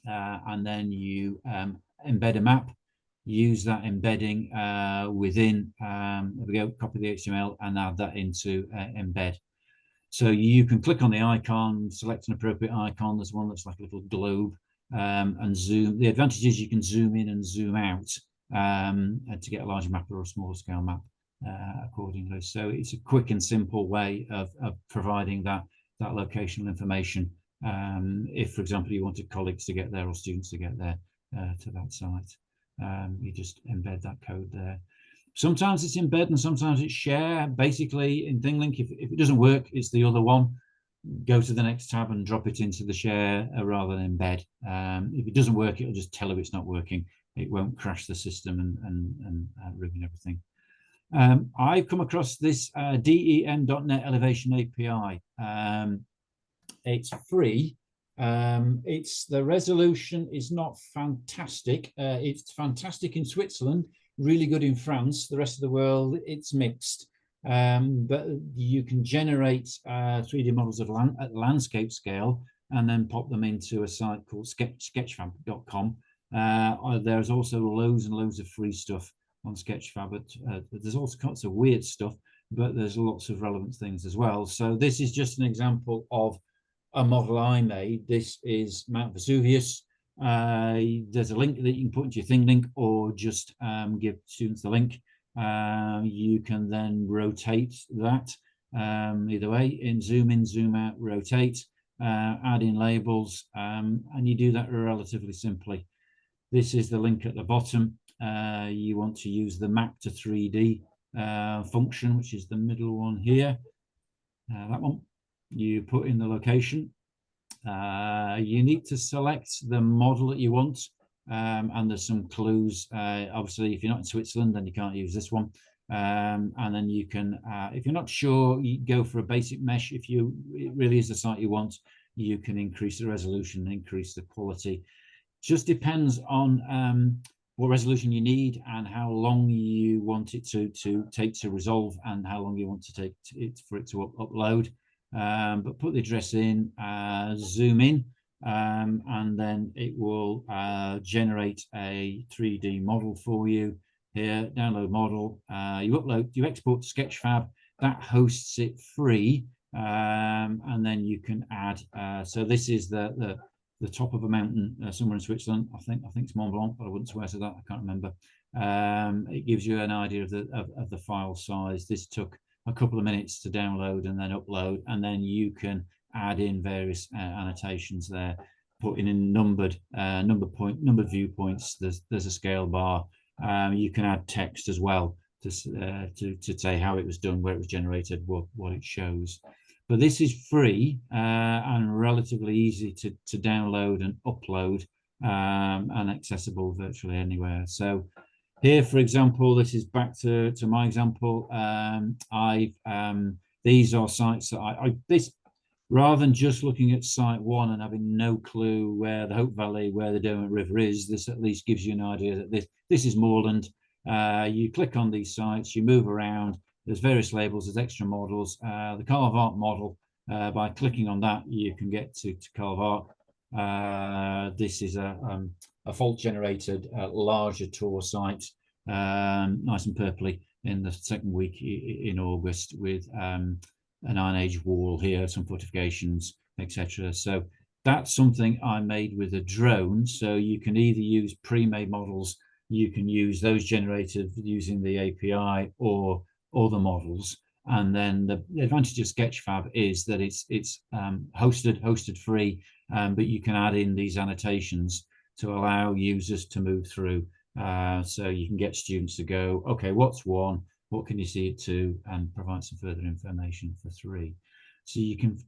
and then you embed a map. Use that embedding within. There we go. Copy the HTML and add that into embed. So you can click on the icon, select an appropriate icon. There's one that's like a little globe, and zoom. The advantage is you can zoom in and zoom out to get a larger map or a smaller scale map accordingly. So it's a quick and simple way of providing that locational information. If, for example, you wanted colleagues to get there or students to get there to that site, you just embed that code there. Sometimes it's embed and sometimes it's share. Basically, in ThingLink, if it doesn't work, it's the other one. Go to the next tab and drop it into the share rather than embed. If it doesn't work, it'll just tell you it's not working. It won't crash the system and ruin everything. I've come across this DEM.NET Elevation API. It's free. The resolution is not fantastic. It's fantastic in Switzerland, really good in France. The rest of the world, it's mixed. But you can generate 3D models at landscape scale and then pop them into a site called sketchfab.com. There's also loads and loads of free stuff on Sketchfab. There's also sorts of weird stuff, but there's lots of relevant things as well. So this is just an example of a model I made. This is Mount Vesuvius. There's a link that you can put into your ThingLink, or just give students the link. You can then rotate that either way, zoom in, zoom out, rotate, add in labels, and you do that relatively simply. This is the link at the bottom. You want to use the map to 3D function, which is the middle one here. That one. You put in the location. You need to select the model that you want, and there's some clues. Obviously, if you're not in Switzerland, then you can't use this one. And then you can, if you're not sure, you go for a basic mesh. If it really is the site you want, you can increase the resolution, increase the quality. Just depends on what resolution you need and how long you want it to take to resolve, and how long you want to take for it to upload. But put the address in, zoom in, and then it will generate a 3D model for you. Here, download model, you export to Sketchfab, that hosts it free, and then you can add. So this is the top of a mountain somewhere in Switzerland. I think it's Mont Blanc, but I wouldn't swear to that. I can't remember. It gives you an idea of the file size. This took a couple of minutes to download and then upload, and then you can add in various annotations there. putting in numbered viewpoints. There's a scale bar. You can add text as well to say how it was done, where it was generated, what it shows. But this is free and relatively easy to download and upload, and accessible virtually anywhere. So here, for example, this is back to my example. These are sites that rather than just looking at site one and having no clue where the Hope Valley, where the Derwent River is, this at least gives you an idea that this is moorland. You click on these sites, you move around, there's various labels, there's extra models. The Carve Arc model, by clicking on that, you can get to Carve Arc. This is a fault generated larger tour site, nice and purpley in the second week in August, with an Iron Age wall here, some fortifications, etc. So that's something I made with a drone. So you can either use pre-made models, you can use those generated using the API, or the models. And then the advantage of Sketchfab is that it's hosted free, but you can add in these annotations to allow users to move through. So you can get students to go, okay, what's 1? What can you see it to, and provide some further information for 3. So you can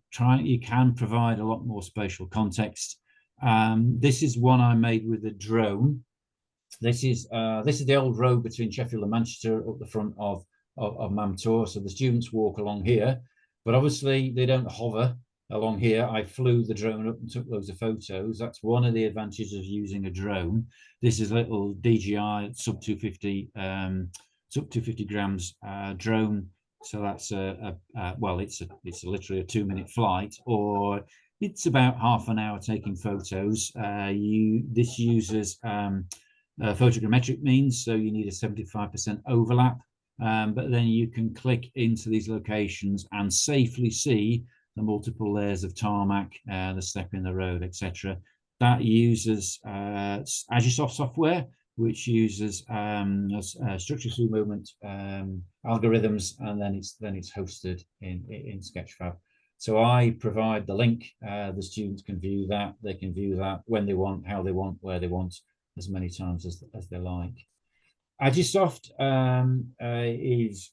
provide a lot more spatial context. This is one I made with a drone. This is the old road between Sheffield and Manchester up the front of Mamtor. So the students walk along here, but obviously they don't hover along here. I flew the drone up and took loads of photos. That's one of the advantages of using a drone. This is a little DJI sub 250 grams drone. So that's well, it's literally a 2-minute flight, or it's about half an hour taking photos. This uses photogrammetric means, so you need a 75% overlap, but then you can click into these locations and safely see the multiple layers of tarmac, the step in the road, etc. That uses Agisoft software, which uses structure through movement algorithms, and then it's hosted in Sketchfab. So I provide the link. The students can view that. They can view that when they want, how they want, where they want, as many times as they like. Agisoft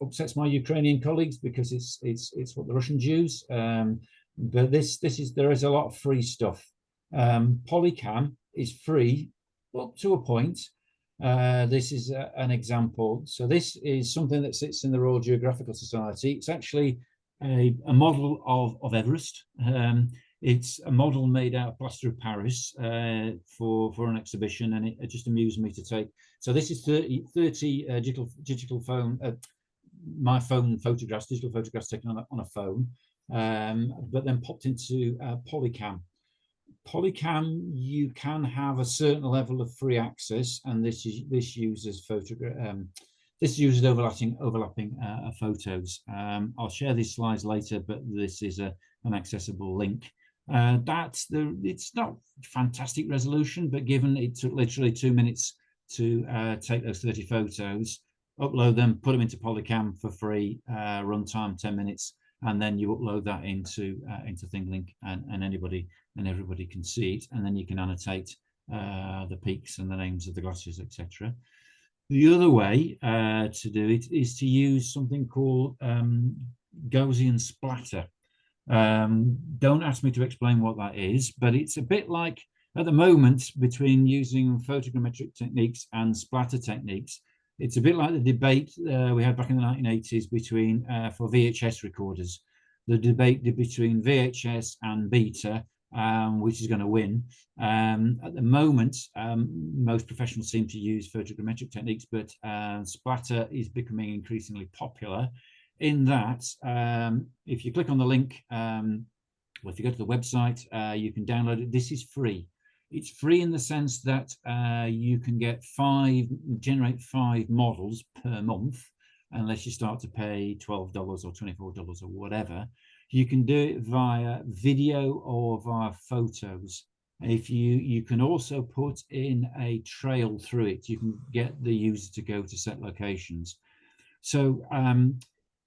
upsets my Ukrainian colleagues because it's what the Russians use. But there is a lot of free stuff. Polycam is free up to a point. This is an example. So this is something that sits in the Royal Geographical Society. It's actually a model of Everest. It's a model made out of plaster of Paris for an exhibition, and it just amused me to take. So this is 30 digital phone, my phone photographs, digital photographs taken on a phone, but then popped into Polycam. Polycam, you can have a certain level of free access, and this uses overlapping photos. I'll share these slides later, but this is an accessible link. It's not fantastic resolution, but given it took literally 2 minutes to take those 30 photos, upload them, put them into Polycam for free, runtime 10 minutes, and then you upload that into ThingLink, and everybody can see it, and then you can annotate the peaks and the names of the glaciers, etc. The other way to do it is to use something called Gaussian splatter. Don't ask me to explain what that is, but it's a bit like, at the moment, between using photogrammetric techniques and splatter techniques, it's a bit like the debate we had back in the 1980s between for VHS recorders, the debate between VHS and beta, which is going to win. At the moment, most professionals seem to use photogrammetric techniques, but splatter is becoming increasingly popular. In that, if you click on the link, or if you go to the website, you can download it. This is free. It's free in the sense that you can generate 5 models per month, unless you start to pay $12 or $24 or whatever. You can do it via video or via photos. If you can also put in a trail through it, you can get the user to go to set locations. So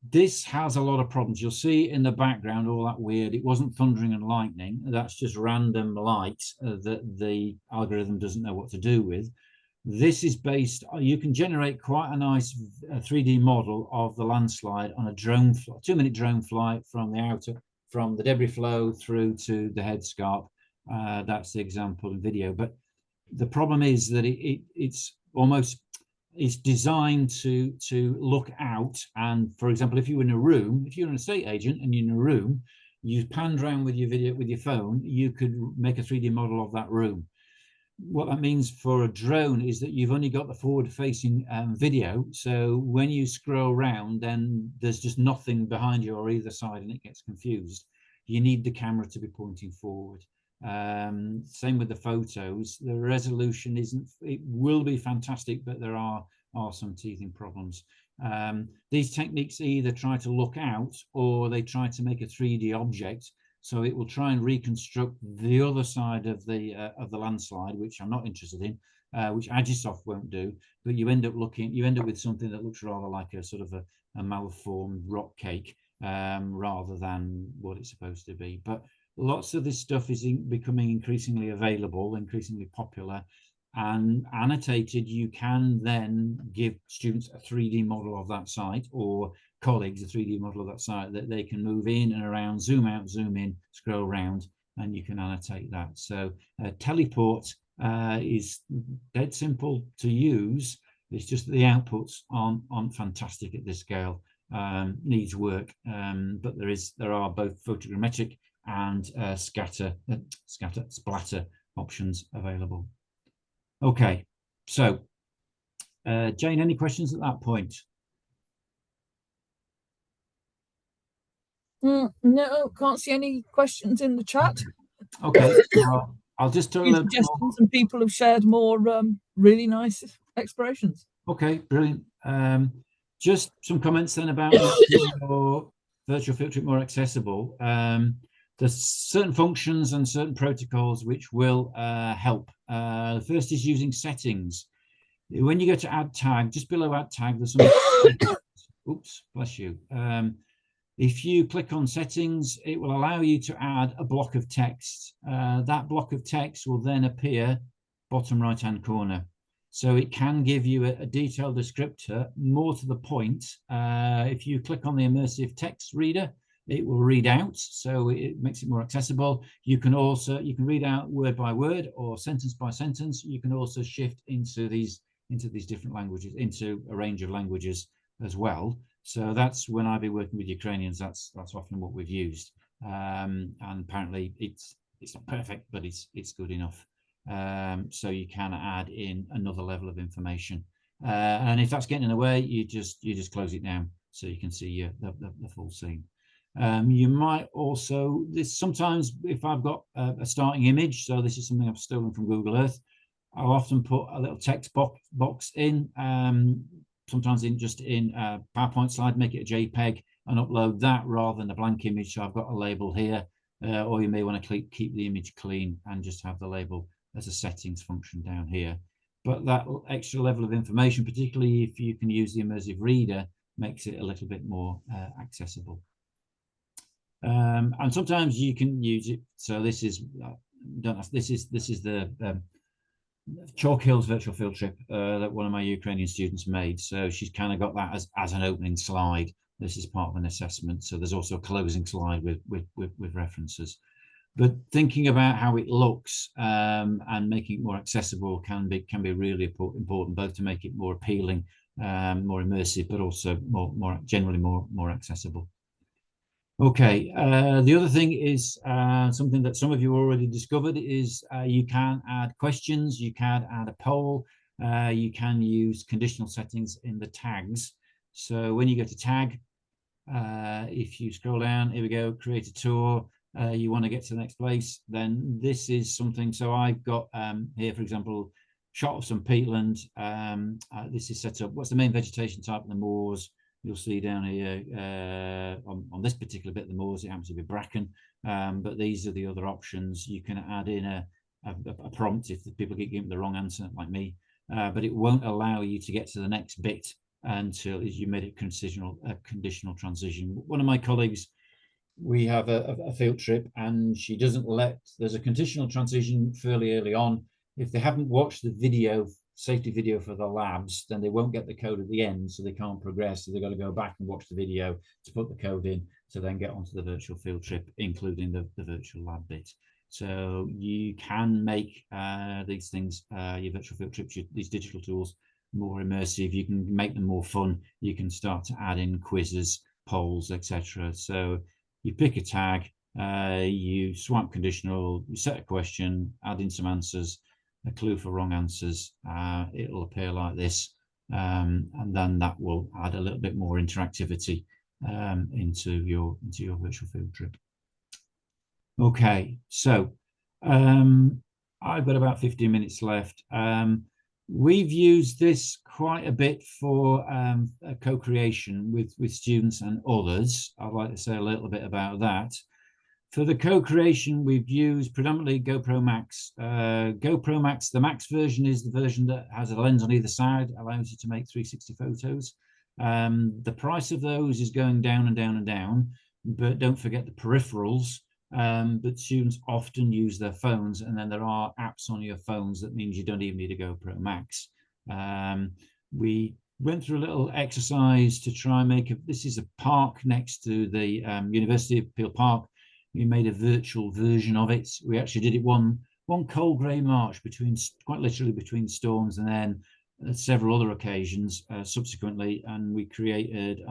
This has a lot of problems. You'll see in the background all that weird. It wasn't thundering and lightning. That's just random light that the algorithm doesn't know what to do with. This is based, you can generate quite a nice 3D model of the landslide on a drone, 2-minute drone flight from the debris flow through to the headscarp. That's the example in video. But the problem is that it's designed to look out. And for example, if you're in a room, if you're an estate agent and you're in a room, you panned around with your video with your phone, you could make a 3D model of that room. What that means for a drone is that you've only got the forward-facing video. So when you scroll around, then there's just nothing behind you or either side, and it gets confused. You need the camera to be pointing forward. Same with the photos. The resolution it will be fantastic, but there are some teething problems. These techniques either try to look out or they try to make a 3D object. So it will try and reconstruct the other side of the landslide, which I'm not interested in, which Agisoft won't do. But you end up with something that looks rather like a sort of a malformed rock cake, rather than what it's supposed to be. But lots of this stuff is becoming increasingly available, increasingly popular, and annotated. You can then give students a 3D model of that site, or colleagues a 3D model of that site that they can move in and around, zoom out, zoom in, scroll around, and you can annotate that. So teleport is dead simple to use. It's just that the outputs aren't fantastic at this scale. Needs work, but there are both photogrammetric and splatter options available. Okay, so Jane, any questions at that point? No, can't see any questions in the chat. Okay, well, I'll just tell you suggestions, and people have shared more really nice explorations. Okay, brilliant. Just some comments then about making your virtual field trip more accessible. There's certain functions and certain protocols which will help. The first is using settings. When you go to add tag, just below add tag, there's some oops, bless you. If you click on settings, it will allow you to add a block of text. That block of text will then appear bottom right hand corner. So it can give you a detailed descriptor. More to the point, if you click on the immersive text reader, it will read out, so it makes it more accessible. You can read out word by word or sentence by sentence. You can also shift into these different languages, into a range of languages as well. So that's when I've been working with Ukrainians, that's often what we've used. And apparently it's not perfect, but it's good enough. So you can add in another level of information. And if that's getting in the way, you just close it down so you can see the full scene. You might also, sometimes if I've got a starting image, so this is something I've stolen from Google Earth, I'll often put a little text box in, sometimes in a PowerPoint slide, make it a JPEG and upload that rather than a blank image. So I've got a label here, or you may want to keep the image clean and just have the label as a settings function down here. But that extra level of information, particularly if you can use the immersive reader, makes it a little bit more accessible. And sometimes you can use it. So this is the Chalk Hills virtual field trip that one of my Ukrainian students made. So she's kind of got that as an opening slide. This is part of an assessment. So there's also a closing slide with references. But thinking about how it looks and making it more accessible can be really important, both to make it more appealing, more immersive, but also generally more accessible. Okay, the other thing is something that some of you already discovered is you can add questions, you can add a poll, you can use conditional settings in the tags. So when you go to tag, if you scroll down, here we go, create a tour, you want to get to the next place, then this is something. So I've got here, for example, shot of some peatland. This is set up. What's the main vegetation type in the moors? You'll see down here on this particular bit of the moors, it happens to be bracken, but these are the other options. You can add in a prompt if the people keep giving the wrong answer, like me, but it won't allow you to get to the next bit until you made it conditional transition. One of my colleagues, we have a field trip, and she doesn't let, there's a conditional transition fairly early on. If they haven't watched the video, safety video for the labs, then they won't get the code at the end, so they can't progress. So they've got to go back and watch the video to put the code in to then get onto the virtual field trip, including the virtual lab bit. So you can make these things, your virtual field trips, these digital tools, more immersive. You can make them more fun. You can start to add in quizzes, polls, etc. So you pick a tag, you swipe conditional, you set a question, add in some answers, a clue for wrong answers. It'll appear like this, and then that will add a little bit more interactivity into your virtual field trip. Okay, so I've got about 15 minutes left. We've used this quite a bit for a co-creation with students and others. I'd like to say a little bit about that. For the co-creation, we've used predominantly GoPro Max. GoPro Max, the Max version is the version that has a lens on either side, allows you to make 360 photos. The price of those is going down and down and down, but don't forget the peripherals. But students often use their phones, and then there are apps on your phones that means you don't even need a GoPro Max. We went through a little exercise to try and make this is a park next to the University of Peel Park. We made a virtual version of it. We actually did it one cold grey March, quite literally between storms, and then several other occasions subsequently. And I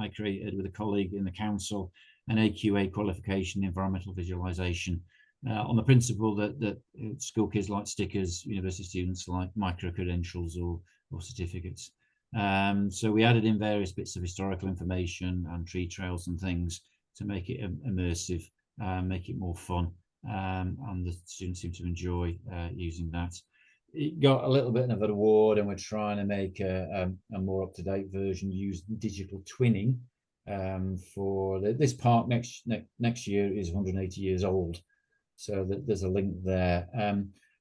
created with a colleague in the council an AQA qualification, environmental visualization, on the principle that school kids like stickers, university students like micro-credentials or certificates. So we added in various bits of historical information and tree trails and things to make it immersive, make it more fun, and the students seem to enjoy using that. It got a little bit of an award, and we're trying to make a more up-to-date version, use digital twinning. For this park next year is 180 years old, so there's a link there.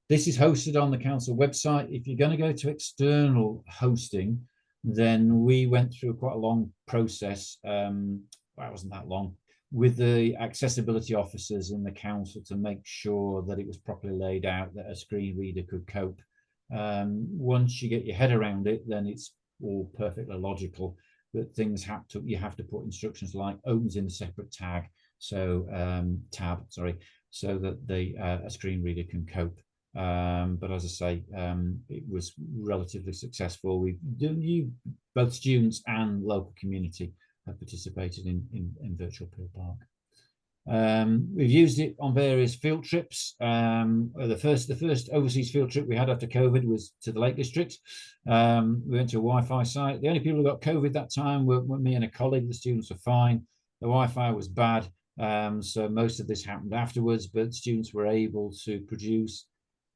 This is hosted on the council website. If you're going to go to external hosting, then we went through quite a long process. Well, it wasn't that long, with the accessibility officers in the council to make sure that it was properly laid out, that a screen reader could cope. Once you get your head around it, then it's all perfectly logical. But things you have to put instructions like opens in a separate tab, so that a screen reader can cope. But as I say, it was relatively successful. Both students and local community have participated in virtual Peel Park. We've used it on various field trips. The first overseas field trip we had after COVID was to the Lake District. We went to a Wi-Fi site. The only people who got COVID that time were me and a colleague. The students were fine. The Wi-Fi was bad, so most of this happened afterwards, but students were able to produce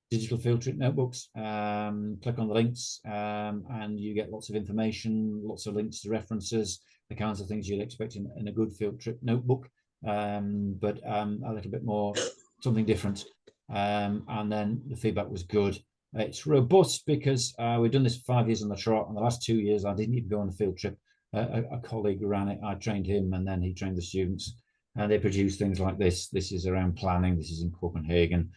digital field trip notebooks. Click on the links, and you get lots of information, lots of links to references, the kinds of things you'd expect in a good field trip notebook. But a little bit more, something different, and then the feedback was good. It's robust because we've done this for 5 years on the trot, and the last 2 years I didn't even go on a field trip. A colleague ran it. I trained him, and then he trained the students, and they produce things like this. This is around planning. This is in Copenhagen.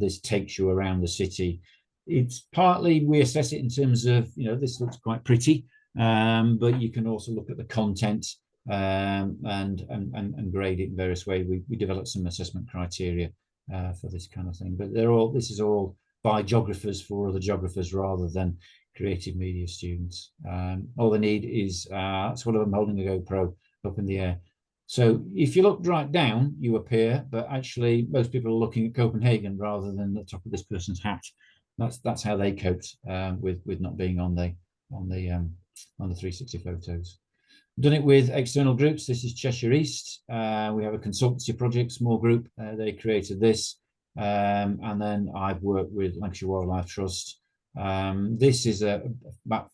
This takes you around the city. It's partly we assess it in terms of, this looks quite pretty, but you can also look at the content and grade it in various ways. We developed some assessment criteria for this kind of thing, but this is all by geographers for other geographers rather than creative media students. All they need is that's one of them holding a GoPro up in the air. So if you look right down, you appear, but actually most people are looking at Copenhagen rather than the top of this person's hat. That's how they coped with not being on the 360 photos. Done it with external groups. This is Cheshire East. We have a consultancy project, small group. They created this. And then I've worked with Lancashire Wildlife Trust. This is about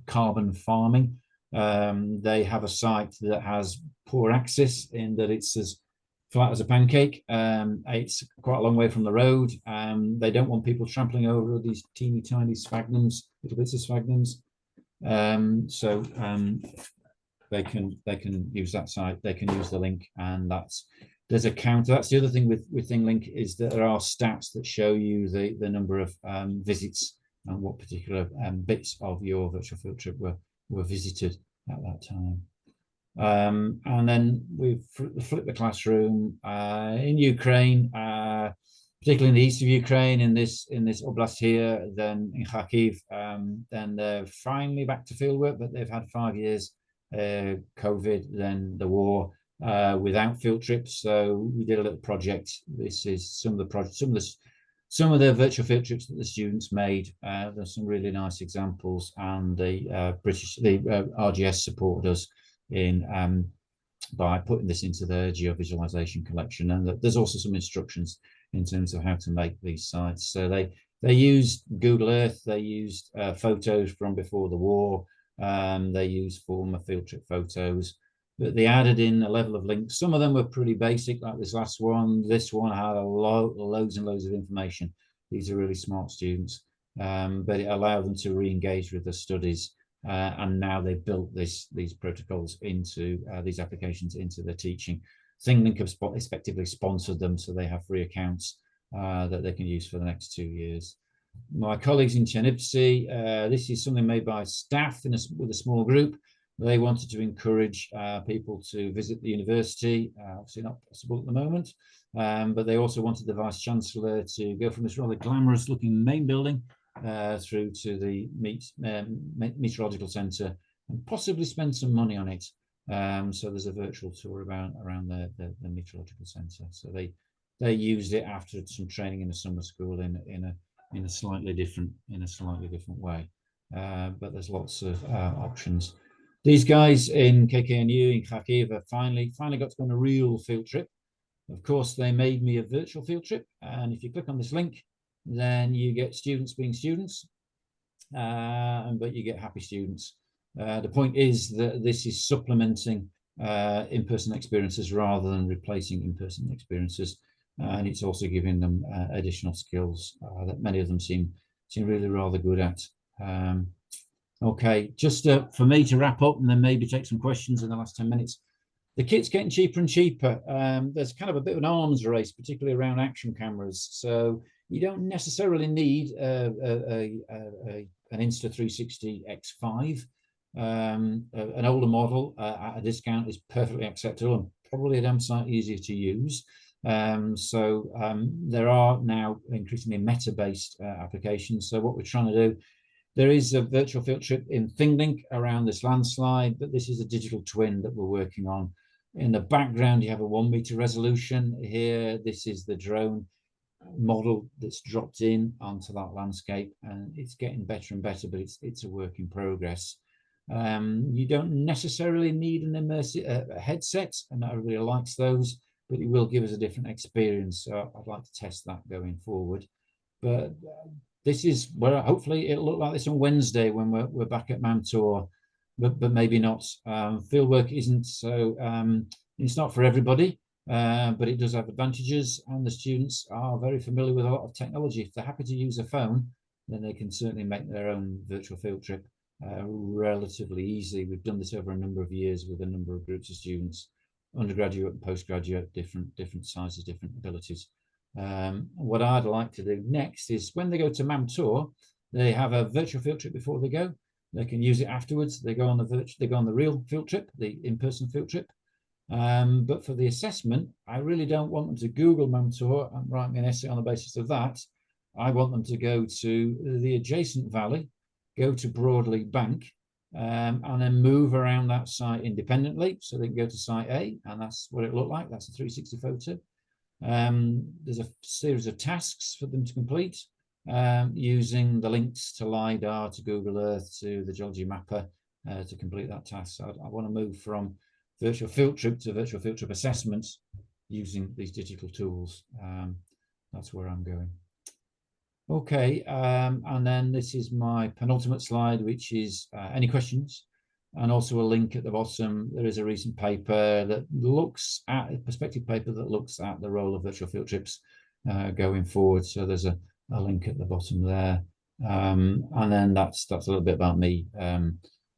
carbon farming. They have a site that has poor access in that it's as flat as a pancake. It's quite a long way from the road. They don't want people trampling over these teeny tiny sphagnums, little bits of sphagnums. They can use that site. They can use the link, and there's a counter. That's the other thing with ThingLink, is that there are stats that show you the number of visits and what particular bits of your virtual field trip were visited at that time. And then we've flipped the classroom in Ukraine, particularly in the east of Ukraine, in this oblast here, then in Kharkiv. Then they're finally back to fieldwork, but they've had 5 years, COVID, then the war, without field trips. So we did a little project. This is some of the virtual field trips that the students made. There's some really nice examples, and the RGS supported us in by putting this into their geovisualization collection. And there's also some instructions in terms of how to make these sites. So they used Google Earth, they used photos from before the war, they used former field trip photos, but they added in a level of links. Some of them were pretty basic, like this last one. This one had loads and loads of information. These are really smart students, but it allowed them to re-engage with the studies. And now they've built these protocols into these applications into their teaching. ThingLink have effectively sponsored them, so they have free accounts that they can use for the next 2 years. My colleagues in Chernivtsi, this is something made by staff with a small group. They wanted to encourage people to visit the university, obviously not possible at the moment, but they also wanted the Vice-Chancellor to go from this rather glamorous looking main building through to the meteorological centre and possibly spend some money on it. So there's a virtual tour around the meteorological centre. So they used it after some training in a summer school in a slightly different way. But there's lots of options. These guys in KKNU in Kharkiv have finally got to go on a real field trip. Of course, they made me a virtual field trip, and if you click on this link, then you get students being students, but you get happy students. The point is that this is supplementing in-person experiences rather than replacing in-person experiences, and it's also giving them additional skills that many of them seem really rather good at. Okay, just for me to wrap up and then maybe take some questions in the last 10 minutes. The kit's getting cheaper and cheaper. There's kind of a bit of an arms race, particularly around action cameras. So you don't necessarily need an Insta360 X5. An older model at a discount is perfectly acceptable and probably a damn sight easier to use. There are now increasingly meta-based applications. So what we're trying to do, there is a virtual field trip in ThingLink around this landslide, but this is a digital twin that we're working on. In the background, you have a 1 meter resolution. Here, this is the drone model that's dropped in onto that landscape, and it's getting better and better, but it's a work in progress. You don't necessarily need an immersive headset, and not everybody likes those, but it will give us a different experience. So I'd like to test that going forward. But this is where hopefully it'll look like this on Wednesday when we're back at Mamtor, but maybe not. Fieldwork isn't so, it's not for everybody, but it does have advantages, and the students are very familiar with a lot of technology. If they're happy to use a phone, then they can certainly make their own virtual field trip relatively easily. We've done this over a number of years with a number of groups of students, undergraduate and postgraduate, different sizes, different abilities. What I'd like to do next is when they go to Mamtor, they have a virtual field trip before they go. They can use it afterwards. They go on the real field trip, the in-person field trip. But for the assessment, I really don't want them to Google Mamtor and write me an essay on the basis of that. I want them to go to the adjacent valley, go to Broadley Bank, and then move around that site independently. So they can go to site A, and that's what it looked like. That's a 360 photo. There's a series of tasks for them to complete using the links to LiDAR, to Google Earth, to the Geology Mapper to complete that task. So I want to move from virtual field trip to virtual field trip assessments using these digital tools. That's where I'm going. Okay, and then this is my penultimate slide, which is any questions, and also a link at the bottom. There is a recent paper that looks at a perspective paper that looks at the role of virtual field trips going forward. So there's a link at the bottom there. And then that's a little bit about me. A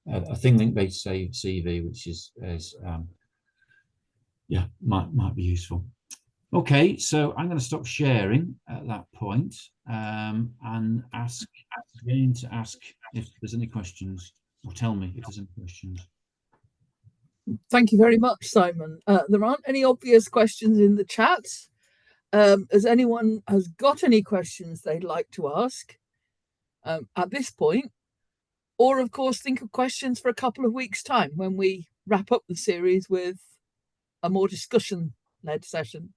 ThingLink based CV, which is yeah, might be useful. Okay, so I'm going to stop sharing at that point, and ask again to ask if there's any questions, or tell me if there's any questions. Thank you very much, Simon. There aren't any obvious questions in the chat. As anyone has got any questions they'd like to ask at this point, or of course think of questions for a couple of weeks' time when we wrap up the series with a more discussion-led session.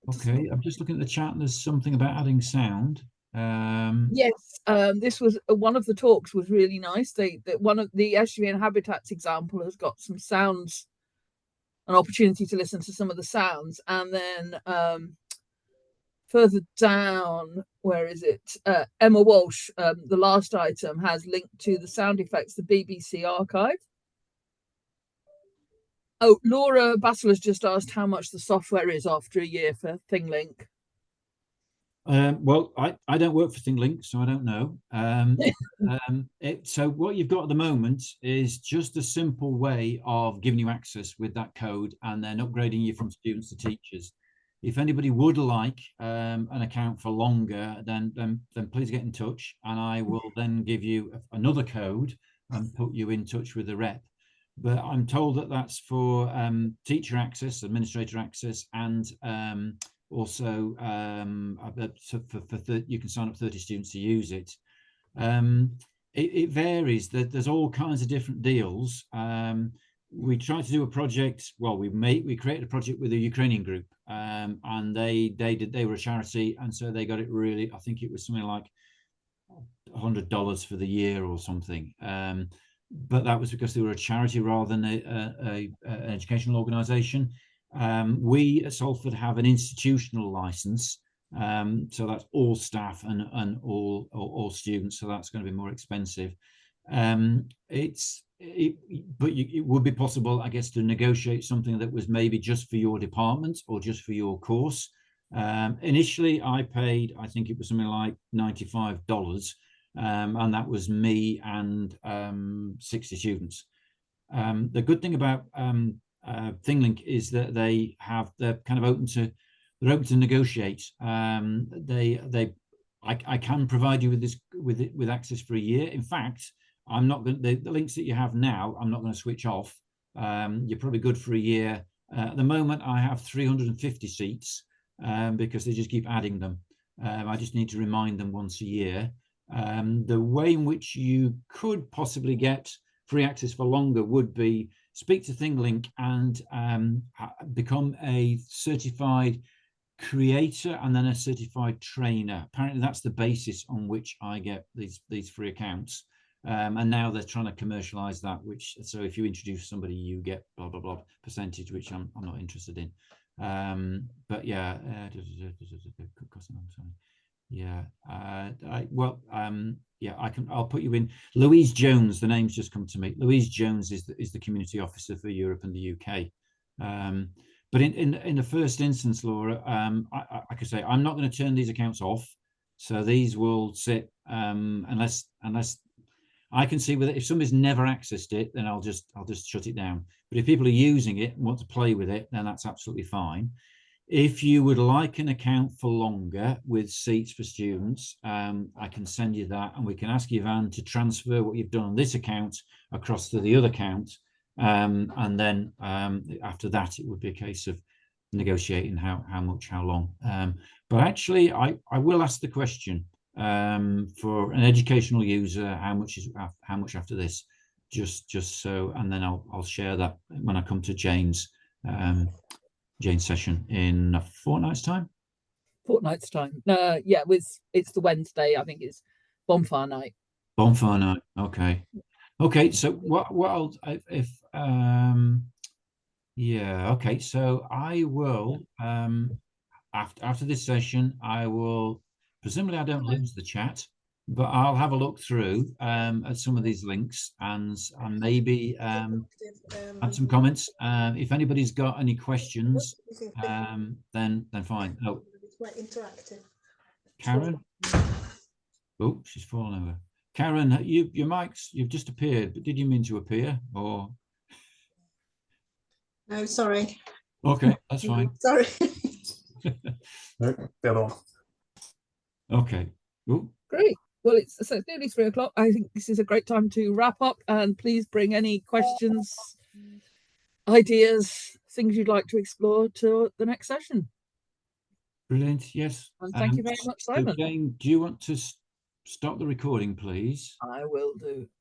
Okay, I'm just looking at the chat and there's something about adding sound. Yes, this was one of the talks was really nice. One of the estuarine habitats example has got some sounds, an opportunity to listen to some of the sounds, and then further down, where is it? Emma Walsh, the last item, has linked to the sound effects, the BBC archive. Oh, Laura Bassel has just asked how much the software is after a year for ThingLink. Well, I don't work for ThingLink, so I don't know. So what you've got at the moment is just a simple way of giving you access with that code and then upgrading you from students to teachers. If anybody would like an account for longer, then please get in touch, and I will then give you another code and put you in touch with the rep. But I'm told that that's for teacher access, administrator access, and also you can sign up 30 students to use it. It varies. There's all kinds of different deals. We tried to do a project. Well, we created a project with a Ukrainian group, and they were a charity, and so they got it really. I think it was something like $100 for the year or something. But that was because they were a charity rather than an educational organisation. We at Salford have an institutional license, so that's all staff and all students, so that's going to be more expensive. It would be possible, I guess, to negotiate something that was maybe just for your department or just for your course. Initially, I paid, I think it was something like $95, and that was me and 60 students. The good thing about ThingLink is that they're kind of open to negotiate. I can provide you with access for a year. In fact, I'm not going the links that you have now, I'm not going to switch off. You're probably good for a year. At the moment, I have 350 seats because they just keep adding them. I just need to remind them once a year. The way in which you could possibly get free access for longer would be speak to ThingLink and become a certified creator and then a certified trainer. Apparently that's the basis on which I get these free accounts. And now they're trying to commercialize that, so if you introduce somebody, you get blah blah blah percentage, which I'm not interested in. But yeah, yeah, yeah, I'll put you in. Louise Jones, the name's just come to me. Louise Jones is the community officer for Europe and the UK. But in the first instance, Laura, like I say, I'm not going to turn these accounts off, so these will sit unless I can see whether if somebody's never accessed it, then I'll just shut it down. But if people are using it and want to play with it, then that's absolutely fine. If you would like an account for longer with seats for students, I can send you that, and we can ask Yvan to transfer what you've done on this account across to the other account. And then after that, it would be a case of negotiating how much, how long. But actually, I will ask the question for an educational user, how much after this, just so, and then I'll share that when I come to Jane's session in a fortnight's time. Fortnight's time. Yeah, it's the Wednesday. I think it's bonfire night. Bonfire night. Okay. Okay. So what I'll yeah. Okay. So I will after this session, I will presumably I don't lose the chat, but I'll have a look through at some of these links and maybe add some comments. If anybody's got any questions, then fine. Oh, it's quite interactive. Karen. Oh, she's fallen over. Karen, your mic's, you've just appeared, but did you mean to appear or? No, sorry. Okay, that's fine. Sorry. No, the other one. Okay. Ooh. Great. Well, it's nearly 3 o'clock. I think this is a great time to wrap up, and please bring any questions, ideas, things you'd like to explore to the next session. Brilliant. Yes. And thank you very much, Simon. So Jane, do you want to stop the recording, please? I will do.